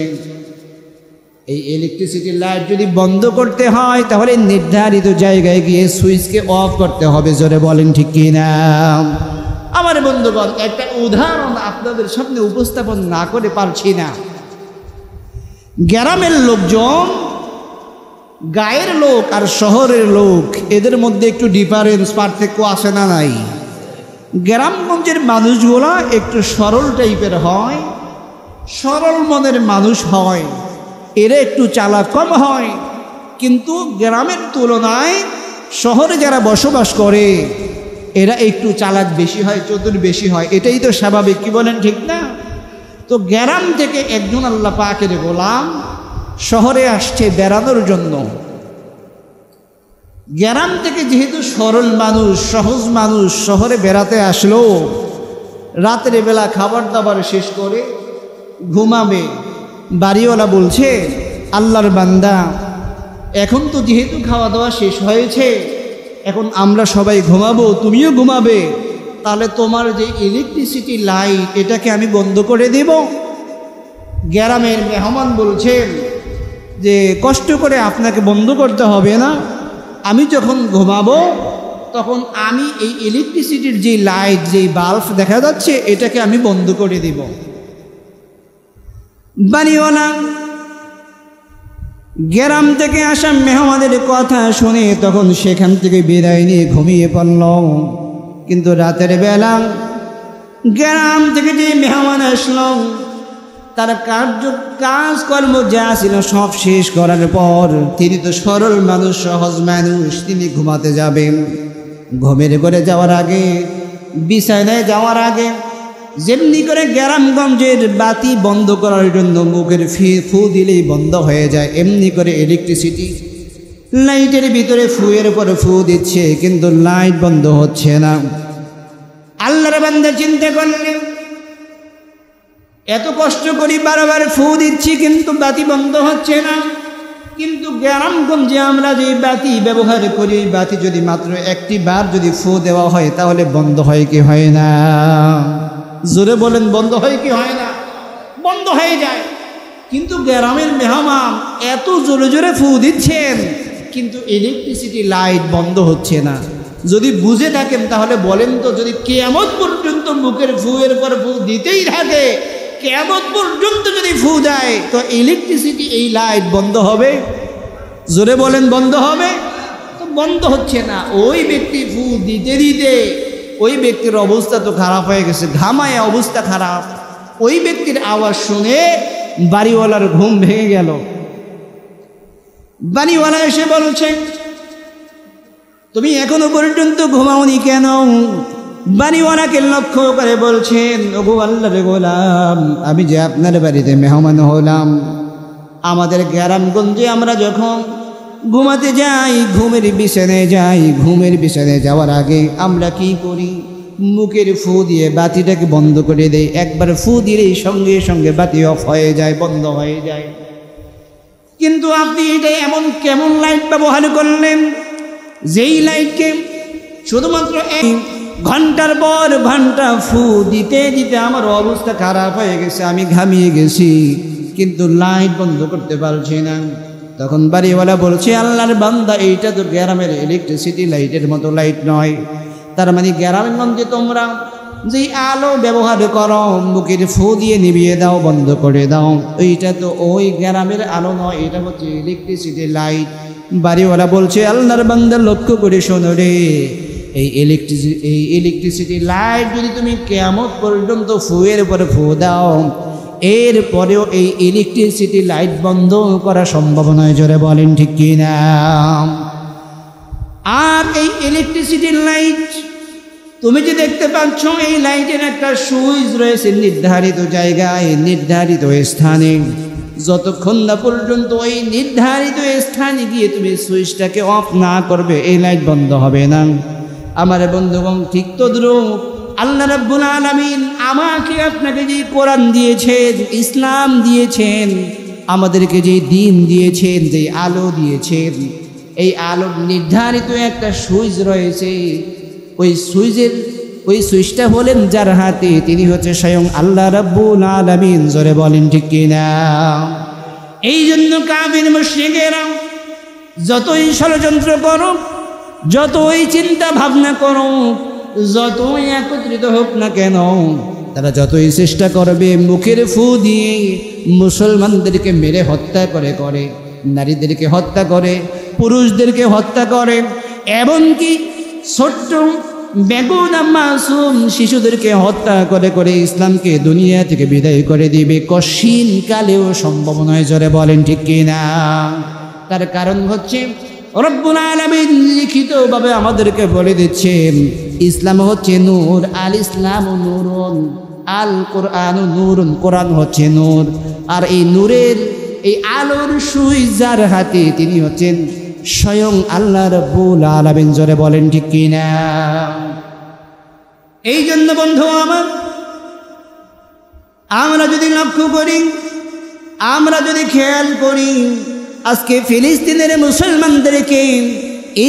এই ইলেকট্রিসিটি লাইট যদি বন্ধ করতে হয় তাহলে নির্ধারিত জায়গায় গিয়ে সুইচকে অফ করতে হবে। জোরে বলেন ঠিক কি না? আমার বন্ধুগণ, একটা উদাহরণ আপনাদের সামনে উপস্থাপন না করে পারছি না। গ্রামের লোকজন, গায়ের লোক আর শহরের লোক, এদের মধ্যে একটু ডিফারেন্স, পার্থক্য আছে না নাই? গ্রামগঞ্জের মানুষগুলা একটু সরল টাইপের হয়, সরল মনের মানুষ হয়, এরা একটু চালাক কম হয়। কিন্তু গ্রামের তুলনায় শহরে যারা বসবাস করে এরা একটু চালাক বেশি হয়, চতুর বেশি হয়। এটাই তো স্বাভাবিক, কি বলেন ঠিক না? তো গ্রাম থেকে একজন আল্লাহ পাকের গোলাম শহরে আসছে বেড়ানোর জন্য। গ্রাম থেকে যেহেতু সরল মানুষ, সহজ মানুষ, শহরে বেড়াতে আসলো, রাতের বেলা খাবার দাবার শেষ করে ঘুমাবে। বাড়িওয়ালা বলছে, আল্লাহর বান্দা, এখন তো যেহেতু খাওয়া দাওয়া শেষ হয়েছে, এখন আমরা সবাই ঘুমাবো, তুমিও ঘুমাবে, তাহলে তোমার যে ইলেকট্রিসিটি লাইট এটাকে আমি বন্ধ করে দেব। গ্রামের মেহমান বলছেন যে কষ্ট করে আপনাকে বন্ধ করতে হবে না, আমি যখন ঘুমাবো তখন আমি এই ইলেকট্রিসিটির যে লাইট, যেই বাল্ব দেখা যাচ্ছে, এটাকে আমি বন্ধ করে দিব। বাড়িওয়ালা গ্রাম থেকে আসা মেহমানের কথা শুনে তখন সেখান থেকে বিদায় নিয়ে ঘুমিয়ে পড়ল। কিন্তু রাতের বেলা গ্রাম থেকে যে মেহমান আসলো, তার কাজকর্ম যা ছিল সব শেষ করার পর তিনি তো সরল মানুষ, সহজ মানুষ, তিনি ঘুমাতে যাবেন। ঘুমের ঘরে যাওয়ার আগে, বিছানায় যাওয়ার আগে যেমনি করে গ্রামগঞ্জের বাতি বন্ধ করার জন্য মুখের ফু দিলেই বন্ধ হয়ে যায়, এমনি করে ইলেকট্রিসিটি লাইটের ভিতরে ফুয়ের পরে ফু দিচ্ছে, কিন্তু লাইট বন্ধ হচ্ছে না। আল্লাহর বান্দা চিন্তা করলেন, এত কষ্ট করি বারবার ফু দিচ্ছি কিন্তু বাতি বন্ধ হচ্ছে না। কিন্তু গ্রামগঞ্জে আমরা যে বাতি ব্যবহার করি, বাতি যদি মাত্র একটি বার যদি ফু দেওয়া হয় তাহলে বন্ধ হয় কি হয় না? জোরে বলেন, বন্ধ হয় কি হয় না? বন্ধ হয়ে যায়। কিন্তু গ্রামের মেহমান এত জোরে জোরে ফু দিচ্ছেন, কিন্তু ইলেকট্রিসিটি লাইট বন্ধ হচ্ছে না। যদি বুঝে থাকেন তাহলে বলেন তো, যদি কিয়ামত পর্যন্ত মুখের ফুয়ের পর ফু দিতেই থাকে, কিয়ামত পর্যন্ত যদি ফু দেয়, তো ইলেকট্রিসিটি এই লাইট বন্ধ হবে? জোরে বলেন, বন্ধ হবে? তো বন্ধ হচ্ছে না। ওই ব্যক্তি ফু দিতে দিতে ওই ব্যক্তির অবস্থা তো খারাপ হয়ে গেছে, ঘামায় অবস্থা খারাপ। ওই ব্যক্তির আওয়াজ শুনে বাড়িওয়ালার ঘুম ভেঙে গেল। বাড়িওয়ালা এসে বলছে, তুমি এখনো পর্যন্ত ঘুমাওনি কেন? বাড়িওয়ালাকে লক্ষ্য করে বলছেন, ওগো আল্লাহর গোলাম, আমি যে আপনার বাড়িতে মেহমান হলাম, আমাদের গ্রামগঞ্জে আমরা যখন ঘুমাতে যাই, ঘুমের বিছানায় যাই, ঘুমের বিছানায় যাওয়ার আগে আমরা কি করি? মুখের ফু দিয়ে বাতিটাকে বন্ধ করে দেই। একবার ফু দিলেই সঙ্গে সঙ্গে বাতি অফ হয়ে যায়, বন্ধ হয়ে যায়। কিন্তু আপনি এটা এমন কেমন লাইট ব্যবহার করলেন, যেই লাইটকে শুধুমাত্র ঘন্টার পর ঘন্টা ফু দিতে দিতে আমার অবস্থা খারাপ হয়ে গেছে, আমি ঘামিয়ে গেছি, কিন্তু লাইট বন্ধ করতে পারছি না। তখন বাড়িওয়ালা বলছে, আল্লাহর বান্দা, এইটা তো গ্রামের ইলেকট্রিসিটি লাইটের মতো লাইট নয়। তার মানে গ্রামগঞ্জে তোমরা যেই আলো ব্যবহার করো, মুখের ফু দিয়ে নিভিয়ে দাও, বন্ধ করে দাও, এইটা তো ওই গ্রামের আলো নয়, এটা হচ্ছে ইলেকট্রিসিটি লাইট। বাড়িওয়ালা বলছে, আল্লাহর বান্দা লক্ষ্য করে শোনো রে, এই ইলেকট্রিসিটি লাইট যদি তুমি কিয়ামত পর্যন্ত ফুয়ের উপরে ফু দাও, এরপরেও এই ইলেকট্রিসিটি লাইট বন্ধ করা সম্ভব নয়, জোরে বলেন ঠিক কিনা? আর এই ইলেকট্রিসিটির লাইট তুমি যে দেখতে পাচ্ছ, এই লাইটের একটা সুইচ রয়েছে নির্ধারিত জায়গায়, নির্ধারিত স্থানে। যতক্ষণ না পর্যন্ত ওই নির্ধারিত স্থানে গিয়ে তুমি সুইচটাকে অফ না করবে, এই লাইট বন্ধ হবে না। আমার বন্ধুগণ, ঠিক তদ্রূপ আল্লাহ রাব্বুল আলামিন আমাকে আপনাকে যে কোরআন দিয়েছেন, ইসলাম দিয়েছেন, আমাদেরকে যে দ্বীন দিয়েছেন, যে আলো দিয়েছেন, এই আলোর নির্ধারিত একটা সুইচ রয়েছে। ওই সুইচটা হলেন যার হাতে, তিনি হচ্ছে স্বয়ং আল্লাহ রাব্বুল আলামিন, জোরে বলেন ঠিক কিনা? এই জন্য কাফির মুশরিকেরা যতই ষড়যন্ত্র করো, যতই চিন্তা ভাবনা করো, যতই একত্রিত হোক না কেন, তারা যতই চেষ্টা করবে মুখের ফু দিয়ে মুসলমানদেরকে মেরে হত্যা করে, নারীদেরকে হত্যা করে, পুরুষদেরকে হত্যা করে, এমনকি ছোট্ট বেগুনা মাসুম শিশুদেরকে হত্যা করে ইসলামকে দুনিয়া থেকে বিদায় করে দিবে, কশিন কালেও সম্ভব নয়, জোরে বলেন ঠিক কিনা? তার কারণ হচ্ছে রব্বুল আলামিন লিখিতভাবে আমাদেরকে বলে দিচ্ছেন, ইসলাম হচ্ছে নূর, আল ইসলাম নূরুন, আল কোরআন নূরুন, কোরআন হচ্ছে নূর। আর এই নূরের, এই আলোর সুইচ যার হাতে, তিনি হচ্ছেন স্বয়ং আল্লাহ রাব্বুল আলামিন, জোরে বলেন ঠিক কিনা? এই জন্য বন্ধু আমার, আমরা যদি লক্ষ্য করি, আমরা যদি খেয়াল করি, আজকে ফিলিস্তিনের মুসলমানদেরকে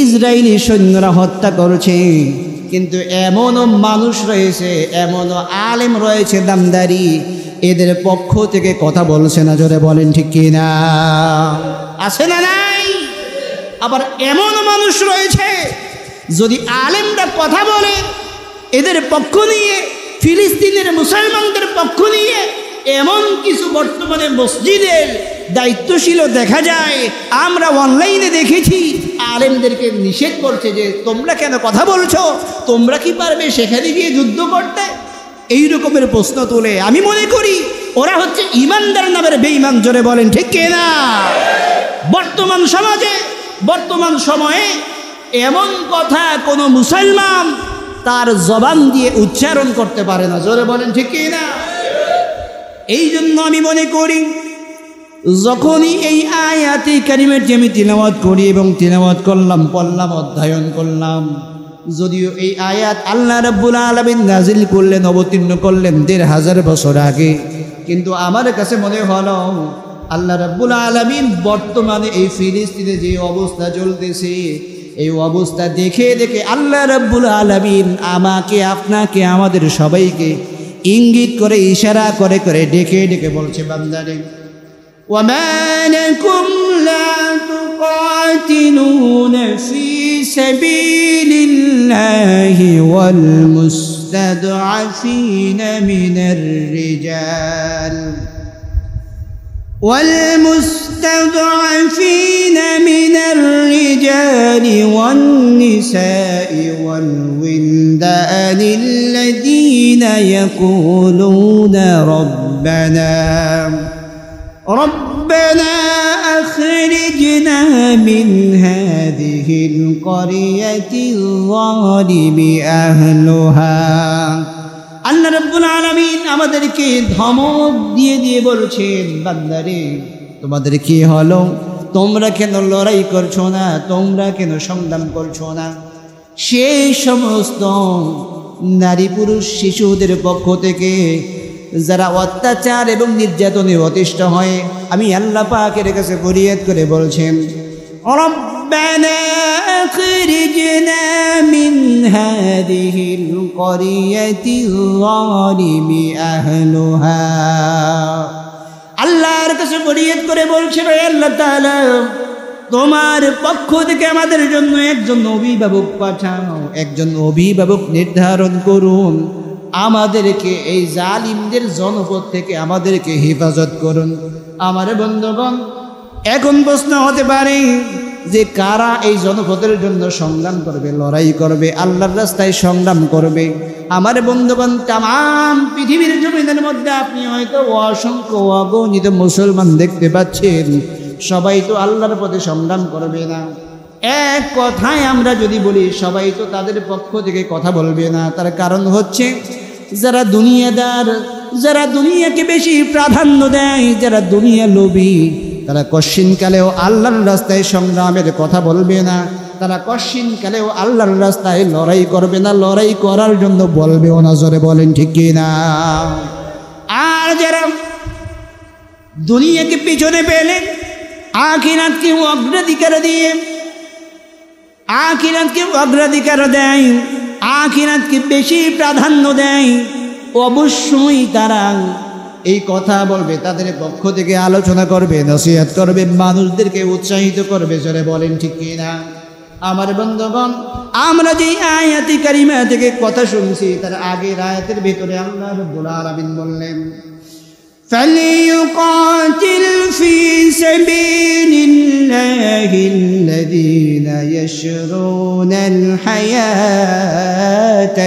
ইসরায়েলি সৈন্যরা হত্যা করছে, কিন্তু এমনও মানুষ রয়েছে, এমনও আলেম রয়েছে দামদারি, এদের পক্ষ থেকে কথা বলছে না, জোরে বলেন ঠিক কিনা? আছে না নাই? আবার এমনও মানুষ রয়েছে, যদি আলেমরা কথা বলে এদের পক্ষ নিয়ে, ফিলিস্তিনের মুসলমানদের পক্ষ নিয়ে, এমন কিছু বর্তমানে মসজিদের দায়িত্বশীল দেখা যায়, আমরা অনলাইনে দেখেছি, আলেমদেরকে নিষেধ করছে যে তোমরা কেন কথা বলছো, তোমরা কি পারবে সেখানে গিয়ে যুদ্ধ করতে? এই রকমের প্রশ্ন তোলে। আমি মনে করি ওরা হচ্ছে ইমানদার নামের বেঈমান, জোরে বলেন ঠিক কিনা? বর্তমান সমাজে, বর্তমান সময়ে এমন কথা কোনো মুসলমান তার জবান দিয়ে উচ্চারণ করতে পারে না, জোরে বলেন ঠিক কিনা? এই জন্য আমি মনে করি, যখনই এই আয়াতে কারিমের যে আমি তিলাওয়াত করি এবং তিলাওয়াত করলাম, পড়লাম, অধ্যয়ন করলাম, যদিও এই আয়াত আল্লাহ রাব্বুল আলামিন নাজিল করলেন, অবতীর্ণ করলেন ১৫০০ বছর আগে, কিন্তু আমার কাছে মনে হলো আল্লাহ রাব্বুল আলামিন বর্তমানে এই ফিলিস্তিনে যে অবস্থা চলতেছে, এই অবস্থা দেখে দেখে আল্লাহ রাব্বুল আলামিন আমাকে, আপনাকে, আমাদের সবাইকে ইঙ্গিত করে, ইশারা করে করে ডেকে ডেকে বলছে, বান্দারে, ওয়ামা লাকুম লা তুকাতিলুনা ফি সাবিলিল্লাহি ওয়াল মুস্তাদআফিনা মিনার রিজাল والمستضعفين من الرجال والنساء والولدان الذين يقولون ربنا أخرجنا من هذه القرية الظالم أهلها। আল্লাহ রাব্বুল আলামিন আমাদেরকে ধমক দিয়ে দিয়ে বলছেন, বান্দারে তোমাদের কি হলো, তোমরা কেন লড়াই করছো না, তোমরা কেন সংগ্রাম করছো না? সেই সমস্ত নারী পুরুষ শিশুদের পক্ষ থেকে যারা অত্যাচার এবং নির্যাতনে অতিষ্ঠ হয়, আমি আল্লাহ পাকের কাছে ফরিয়াদ করে বলছেন, ربنا أخرجنا من هذه القرية الظالم أهلها। আল্লাহর কাছে ফরিয়াদ করে বলছে, আল্লাহ তাআলা তোমার পক্ষ থেকে আমাদের জন্য একজন অভিভাবক পাঠাও, একজন অভিভাবক নির্ধারণ করুন, আমাদেরকে এই জালিমদের জনপদ থেকে আমাদেরকে হেফাজত করুন। আমার বন্ধুগণ, এখন প্রশ্ন হতে পারে, যে কারা এই জনপদের জন্য সংগ্রাম করবে, লড়াই করবে, আল্লাহর রাস্তায় সংগ্রাম করবে। আমার বন্ধুগণ, তাম পৃথিবীর জমিনের মধ্যে আপনি হয়তো অসংখ্য অগণিত মুসলমান দেখতে পাচ্ছেন, সবাই তো আল্লাহর পথে সংগ্রাম করবে না। এক কথায় আমরা যদি বলি, সবাই তো তাদের পক্ষ থেকে কথা বলবে না। তার কারণ হচ্ছে যারা দুনিয়াদার, যারা দুনিয়াকে বেশি প্রাধান্য দেয়, যারা দুনিয়া লোভী, তারা কশ্চিনকালেও আল্লাহর রাস্তায় সংগ্রামের কথা বলবে না। তারা কশ্চিনকালেও আল্লাহর রাস্তায় লড়াই করবে না, লড়াই করার জন্য বলবেও না। জোরে বলেন ঠিক কিনা? আর যারা দুনিয়াকে পিছনে পেলে আখিরাতকে অগ্রাধিকার দিয়ে, আখিরাতকে অগ্রাধিকার দেয়, আখিরাতকে বেশি প্রাধান্য দেয়, অবশ্যই তারা এই কথা বলবে, তাদের পক্ষ থেকে আলোচনা করবে, নসিহত করবে, মানুষদেরকে উৎসাহিত করবে। জোরে বলেন ঠিক কিনা? আমার বন্ধুগণ, আমরা যে আয়াতে কারিমা থেকে কথা শুনছি, তার আগের আয়াতের ভিতরে আল্লাহ রাব্বুল আলামিন বললেন, فليقاتل في سبيل الله الذين يشرون الحياة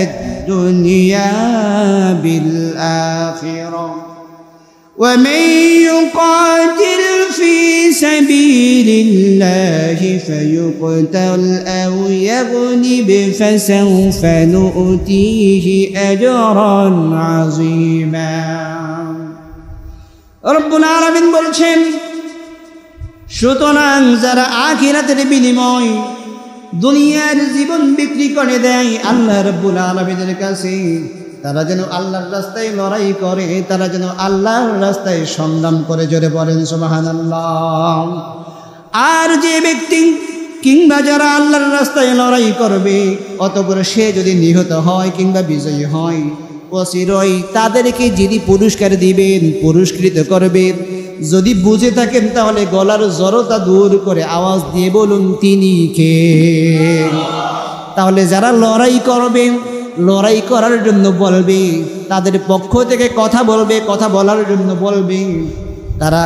الدنيا بالآخرة ومن يقاتل في سبيل الله فيقتل أو يغلب فسوف نؤتيه أجرا عظيما। রব্বুল আলামিন বলছেন, সুতরাং যারা আখিরাতের বিনিময় দুনিয়ার জীবন বিক্রি করে দেয় আল্লাহ রব্বুল আলামিনের কাছে, তারা যেন আল্লাহর রাস্তায় লড়াই করে, তারা যেন আল্লাহর রাস্তায় সংগ্রাম করে। জোরে বলেন সুবহানাল্লাহ। আর যে ব্যক্তি কিংবা যারা আল্লাহর রাস্তায় লড়াই করবে, অতঃপর সে যদি নিহত হয় কিংবা বিজয়ী হয়, অচিরই তাদেরকে যিনি পুরস্কার দিবেন, পুরস্কৃত করবেন, যদি বুঝে থাকেন তাহলে গলার জড়তা দূর করে আওয়াজ দিয়ে বলুন, তিনি কে? তাহলে যারা লড়াই করবে, লড়াই করার জন্য বলবে, তাদের পক্ষ থেকে কথা বলবে, কথা বলার জন্য বলবে, তারা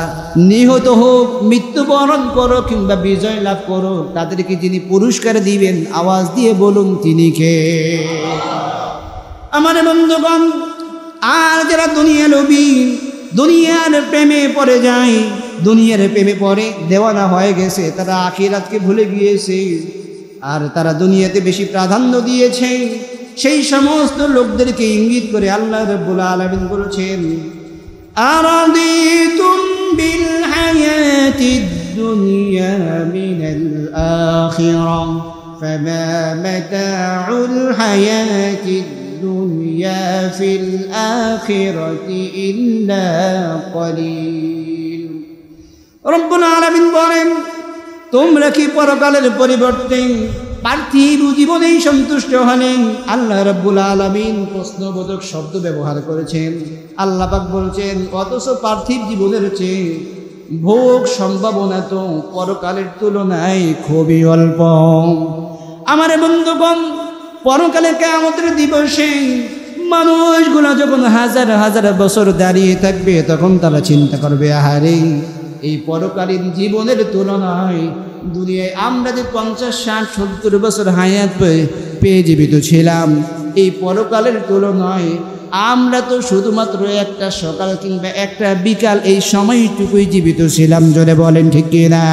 নিহত হোক, মৃত্যুবরণ করো কিংবা বিজয় লাভ করো, তাদেরকে যিনি পুরস্কার দিবেন, আওয়াজ দিয়ে বলুন, তিনি কে? আমার বন্ধুগণ, আর যারা দুনিয়া লোভী, দুনিয়ার প্রেমে পড়ে যায়, দুনিয়ার প্রেমে পড়ে দেওয়ানা হয়ে গেছে, তারা আখিরাতকে ভুলে গিয়েছে, আর তারা দুনিয়াতে বেশি প্রাধান্য দিয়েছে, সেই সমস্ত লোকদেরকে ইঙ্গিত করে আল্লাহ রাব্বুল আলামিন বলেছেন, আরাদিতুম বিল হায়াতিদ দুনিয়া মিনাল আখিরাহ ফামা মাতাউল হায়াতিদ দুনিয়া ফিল আখিরাতি ইল্লা কলিল। রব্বুল আলামিন বলেন, তোমরা কি পরকালের পরিবর্তে পার্থিব জীবনেই সন্তুষ্ট হলেন? আল্লাহ রাব্বুল আলামিন প্রশ্নবোধক শব্দ ব্যবহার করেছেন। আল্লাহ পাক বলছেন, অথচ পার্থিব জীবনের চেয়ে ভোগ সম্ভাবনা তো পরকালের তুলনায় খুবই অল্প। আমার বন্ধুগণ, পরকালে কিয়ামতের দিবসে মানুষগুলো যখন হাজার হাজার বছর দাঁড়িয়ে থাকবে, তখন তারা চিন্তা করবে, আহারে, এই পরকালীন জীবনের তুলনায় দুনিয়ায় আমরা যে 50, 60, 70 বছর হায়াত পেয়ে জীবিত ছিলাম, এই পরকালের তুলনায় আমরা তো শুধুমাত্র একটা সকাল কিংবা একটা বিকাল, এই সময়টুকুই জীবিত ছিলাম। জোরে বলেন ঠিক কিনা?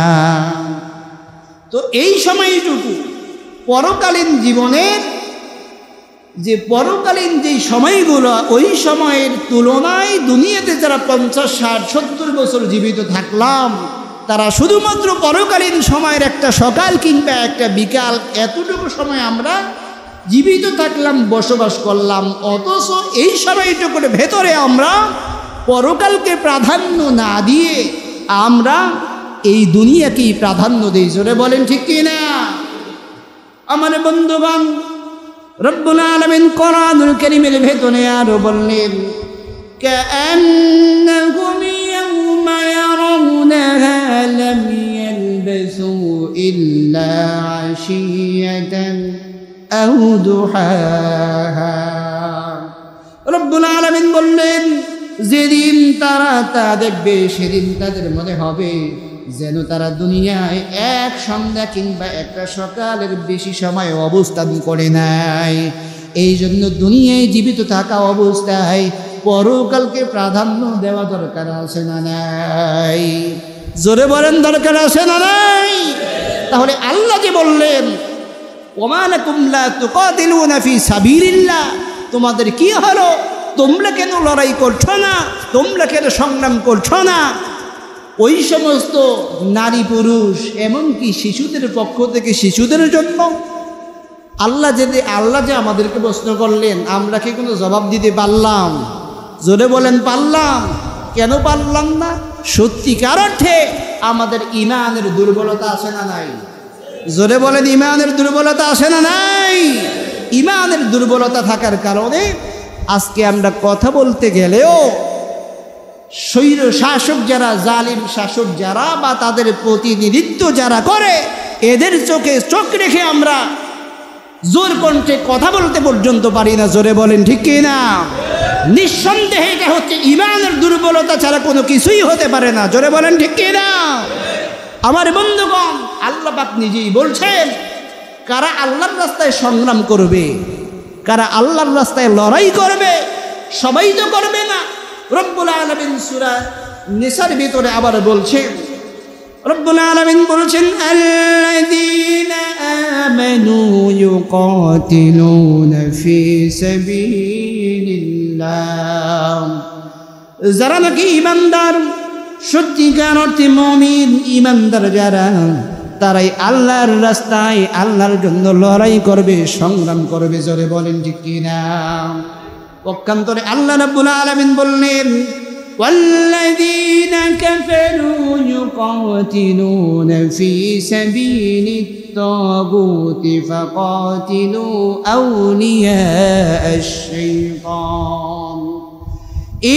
তো এই সময়টুকু পরকালীন জীবনের যে পরকালীন যে সময়গুলো, ওই সময়ের তুলনায় দুনিয়াতে যারা 50, 60, 70 বছর জীবিত থাকলাম, তারা শুধুমাত্র পরকালীন সময়ের একটা সকাল কিংবা একটা বিকাল, এতটুকু সময় আমরা জীবিত থাকলাম, বসবাস করলাম। অথচ এই সময়টুকুর ভেতরে আমরা পরকালকে প্রাধান্য না দিয়ে আমরা এই দুনিয়াকেই প্রাধান্য দিই। জোরে বলেন ঠিক কিনা? আমার বন্ধুগণ, রব্বুল আলামিন কোরআনুল কারীমের ভেতরে আরো বললেন, কাআন্নাহুম ইয়াওমা ইয়ারাউনাহা লাম ইয়ালবাসু ইল্লা আশিয়াতান আও দুহাহা। রব্বুল আলামিন বললেন, যেদিন তারা তা দেখবে, সেদিন তাদের মনে হবে যেন তারা দুনিয়ায় এক সন্ধ্যা কিংবা একটা সকালের বেশি সময় অবস্থান করে নাই। এই জন্য দুনিয়ায় জীবিত থাকা অবস্থায় পরকালকে প্রাধান্য দেওয়া দরকার আছে না নাই? জোরে বলেন দরকার আছে না নাই? তাহলে আল্লাহ যে বললেন ওমা লাকুম লা তুকাতিলুনা ফি সাবিলিল্লাহ, তোমাদের কি হলো? তোমরা কেন লড়াই করছো না? তোমরা কেন সংগ্রাম করছো না? ওই সমস্ত নারী পুরুষ এমনকি শিশুদের পক্ষ থেকে শিশুদের জন্য আল্লাহ যে আমাদেরকে প্রশ্ন করলেন, আমরা কি কোনো জবাব দিতে পারলাম? জোরে বলেন পারলাম? কেন পারলাম না? সত্যিকার অর্থে আমাদের ঈমানের দুর্বলতা আছে না নাই? জোরে বলেন ঈমানের দুর্বলতা আছে না নাই? ঈমানের দুর্বলতা থাকার কারণে আজকে আমরা কথা বলতে গেলেও স্বৈর শাসক যারা, জালিম শাসক যারা বা তাদের প্রতিনিধিত্ব যারা করে, এদের চোখে চোখ রেখে আমরা জোর কণ্ঠে কথা বলতে পর্যন্ত পারি না। জোরে বলেন ঠিক কিনা? নিঃসন্দেহে এটা হচ্ছে ঈমানের দুর্বলতা ছাড়া কোনো কিছুই হতে পারে না। জোরে বলেন ঠিক কিনা? আমার বন্ধুগণ, আল্লাহ পাক নিজেই বলছেন কারা আল্লাহর রাস্তায় সংগ্রাম করবে, কারা আল্লাহর রাস্তায় লড়াই করবে, সবাই তো করবে না। রব্বুল আলামিন সূরা নিসার ভিতরে আবার বলছেন, রব্বুল আলামিন বলছেন আল্লাযীনা আমানু ইউকাতিলুনা ফি সাবিলিল্লাহ, যারা নাকি ঈমানদার, সত্যিকার অর্থে মুমিন ঈমানদার যারা, তারাই আল্লাহর রাস্তায় আল্লাহর জন্য লড়াই করবে, সংগ্রাম করবে। জোরে বলেন ঠিক কিনা? পক্ষান্তরে আল্লাহ রাব্বুল আলামিন বললেন ওয়াল্লাযীনা কাফারু ইউকাতিলুনা ফি সাবিলিত তাগুতি ফাকাতিলু আউলিয়া আশ-শাইতান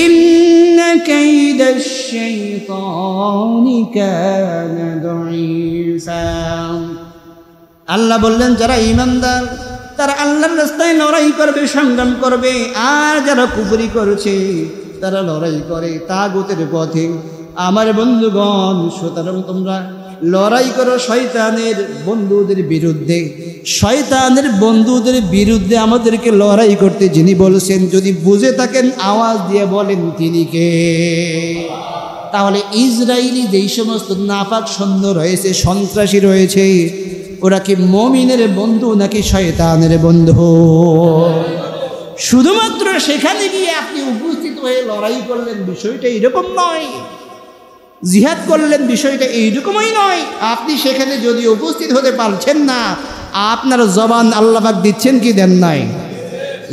ইন্না কাইদাশ শাইতানি কানা দাঈফা। আল্লাহ বললেন যারা ঈমানদার তারা আল্লাহর রাস্তায় লড়াই করবে, সংগ্রাম করবে, আর যারা কুফরি করেছে তারা লড়াই করে তাগুতের পথে। আমার বন্ধুগণ, সুতরাং তোমরা লড়াই করো শয়তানের বন্ধুদের বিরুদ্ধে। শয়তানের বন্ধুদের বিরুদ্ধে আমাদেরকে লড়াই করতে যিনি বলছেন, যদি বুঝে থাকেন আওয়াজ দিয়ে বলেন তিনি কে? তাহলে ইসরায়েলি যেই সমস্ত নাপাক সৈন্য রয়েছে, সন্ত্রাসী রয়েছে, ওরা কি মুমিনের বন্ধু নাকি শয়তানের বন্ধু? শুধুমাত্র সেখানে গিয়ে আপনি উপস্থিত হয়ে লড়াই করলেন, বিষয়টা এরকম নয়। জিহাদ করলেন, বিষয়টা এইরকমই নয়। আপনি সেখানে যদি উপস্থিত হতে পারছেন না, আপনার জবান আল্লাহ পাক দিচ্ছেন কি দেন নাই?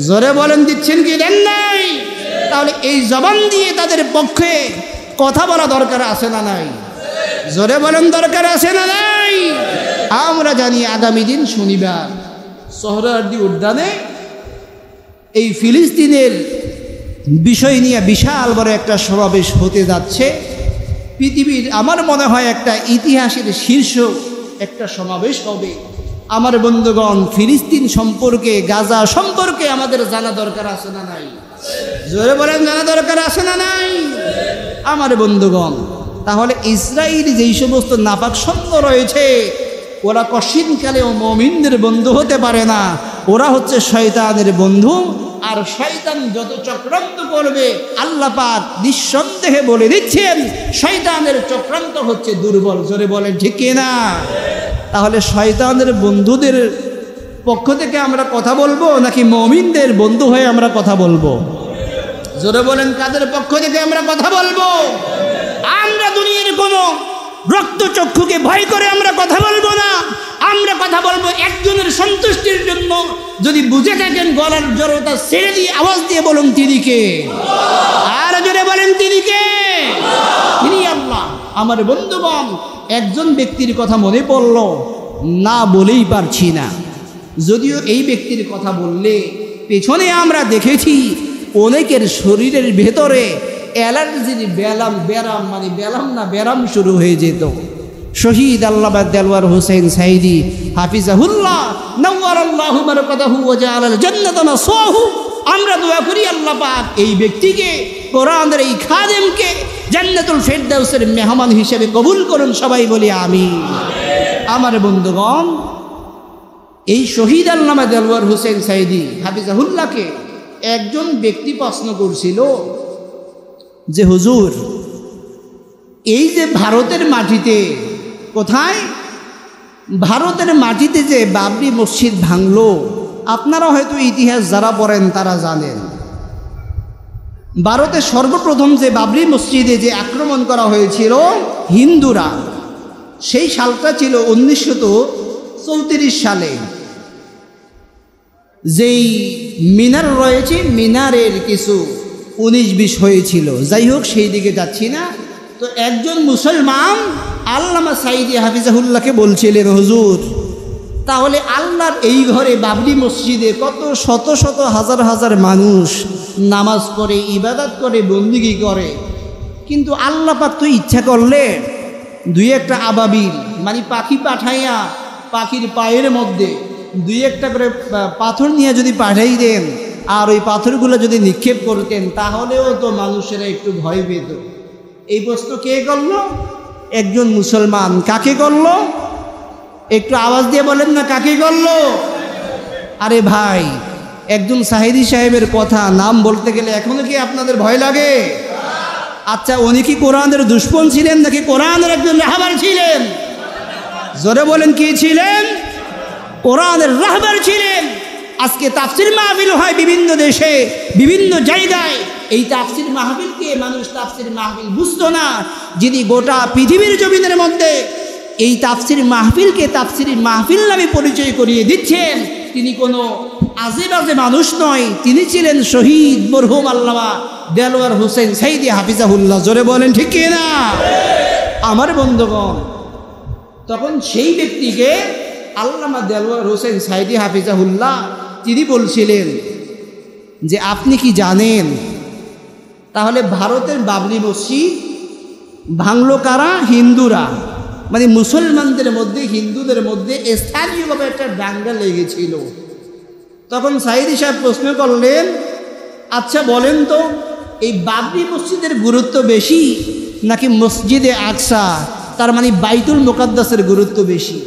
জোরে বলেন দিচ্ছেন কি দেন নাই? তাহলে এই জবান দিয়ে তাদের পক্ষে কথা বলা দরকার আছে না নাই? জোরে বলেন দরকার আছে না নাই? আমরা জানি আগামী দিন শনিবার সোহরাওয়ার্দী উদ্যানে এই ফিলিস্তিনের বিষয় নিয়ে বিশাল বড় একটা সমাবেশ হতে যাচ্ছে। পৃথিবীর আমার মনে হয় একটা ইতিহাসের শীর্ষ একটা সমাবেশ হবে। আমার বন্ধুগণ, ফিলিস্তিন সম্পর্কে, গাজা সম্পর্কে আমাদের জানা দরকার আছে না নাই? জোরে বলেন জানা দরকার আছে না নাই? আমার বন্ধুগণ, তাহলে ইসরায়েল যেই সমস্ত নাপাক সৈন্য রয়েছে, ওরা কশিনকালেও মুমিনদের বন্ধু হতে পারে না। ওরা হচ্ছে শয়তানের বন্ধু। আর শয়তান যত চক্রান্ত করবে, আল্লাহ পাক নিঃসন্দেহে বলে দিচ্ছেন শয়তানের চক্রান্ত হচ্ছে দুর্বল। জোরে বলেন ঠিক কিনা? তাহলে শয়তানের বন্ধুদের পক্ষ থেকে আমরা কথা বলবো নাকি মুমিনদের বন্ধু হয়ে আমরা কথা বলবো? জোরে বলেন কাদের পক্ষ থেকে আমরা কথা বলবো? আমরা দুনিয়ার কোনো রক্তচক্ষুকে ভয় করে আমরা কথা বলবো না। আমরা কথা বলবো একজনের সন্তুষ্টির জন্য। যদি বুঝে থাকেন গলার জড়তা ছেড়ে দিয়ে আওয়াজ দিয়ে বলুন তিনি কে? আর জোরে বলেন তিনি কে? তিনি আল্লাহ। আমার বন্ধুগণ, একজন ব্যক্তির কথা মনে পড়ল, না বলেই পারছি না। যদিও এই ব্যক্তির কথা বললে পেছনে আমরা দেখেছি অনেকের শরীরের ভেতরে অ্যালার্জির ব্যারাম শুরু হয়ে যেত। শহীদ আল্লামা দেলওয়ার হোসেন সাইদি হাফিজাহুল্লাহ নাওয়ারাল্লাহু বারাকাতুহু ওয়া জাআলাল জান্নাতা মাসওয়াহু। আমরা দোয়া করি আল্লাহ পাক এই ব্যক্তিকে, কোরআনের এই খাদেমকে জান্নাতুল ফেরদাউসের মেহমান হিসেবে কবুল করুন, সবাই বলি আমিন। আমার বন্ধুগণ, এই শহীদ আল্লামা দেলওয়ার হোসেন সাইদি হাফিজাহুল্লাহকে একজন ব্যক্তি প্রশ্ন করছিল যে হুজুর, এই যে ভারতের মাটিতে, কোথায় ভারতের মাটিতে যে বাবরি মসজিদ ভাঙলো, আপনারা হয়তো ইতিহাস যারা পড়েন তারা জানেন, ভারতে সর্বপ্রথম যে বাবরি মসজিদে যে আক্রমণ করা হয়েছিল হিন্দুরা, সেই সালটা ছিল 1934 সালে। যেই মিনার রয়েছে, মিনারের কিছু 19-20 হয়েছিল। যাই হোক, সেই দিকে যাচ্ছি না। তো একজন মুসলমান আল্লামা সাইদি হাফিজাহুল্লাহকে বলছিলেন, হুজুর, তাহলে আল্লাহর এই ঘরে বাবরি মসজিদে কত শত শত হাজার হাজার মানুষ নামাজ পড়ে, ইবাদত করে, বন্দিগি করে, কিন্তু আল্লাহ পাক তো ইচ্ছা করলে দুই একটা আবাবিল মানে পাখি পাঠাইয়া পাখির পায়ের মধ্যে দুই একটা করে পাথর নিয়ে যদি পাঠাই দেন, আর ওই পাথরগুলো যদি নিক্ষেপ করতেন, তাহলেও তো মানুষেরা একটু ভয় পেত। এই প্রশ্ন কে করল? একজন মুসলমান। কাকে করল? একটু আওয়াজ দিয়ে বলেন না, কাকে করল? আরে ভাই, একজন সাহিদি সাহেবের কথা নাম বলতে গেলে এখনো কি আপনাদের ভয় লাগে? আচ্ছা, উনি কি কোরআনের দুশমন ছিলেন নাকি কোরআনের একজন রাহবার ছিলেন? জোরে বলেন, কি ছিলেন? কোরআনের রাহবার ছিলেন। আজকে তাফসির মাহফিল হয় বিভিন্ন দেশে, বিভিন্ন জায়গায়। এই তাফসির মাহফিলকে মানুষ তাফসির মাহফিল বুঝতো না। যিনি গোটা পৃথিবীর জমিনের মধ্যে এই তাফসির মাহফিলকে তাফসির মাহফিল নামে পরিচয় করিয়ে দিচ্ছেন, তিনি কোনো আজে বাজে মানুষ নয়, তিনি ছিলেন শহীদ মরহুম আল্লামা দেলওয়ার হোসেন সাইদি হাফিজাহুল্লাহ। জোরে বলেন, ঠিক কি না? আমার বন্ধুগণ, তখন সেই ব্যক্তিকে আল্লামা দেলওয়ার হোসেন সাইদি হাফিজাহুল্লাহ তিনি বলছিলেন যে, আপনি কি জানেন তাহলে ভারতের বাবরি মসজিদ ভাঙলো কারা? হিন্দুরা। মানে মুসলমানদের মধ্যে, হিন্দুদের মধ্যে স্থানীয়ভাবে একটা দাঙ্গা লেগেছিল। তখন সাইদি সাহেব প্রশ্ন করলেন, আচ্ছা বলেন তো, এই বাবরি মসজিদের গুরুত্ব বেশি নাকি মসজিদে আকসা, তার মানে বাইতুল মুকাদ্দাসের গুরুত্ব বেশি?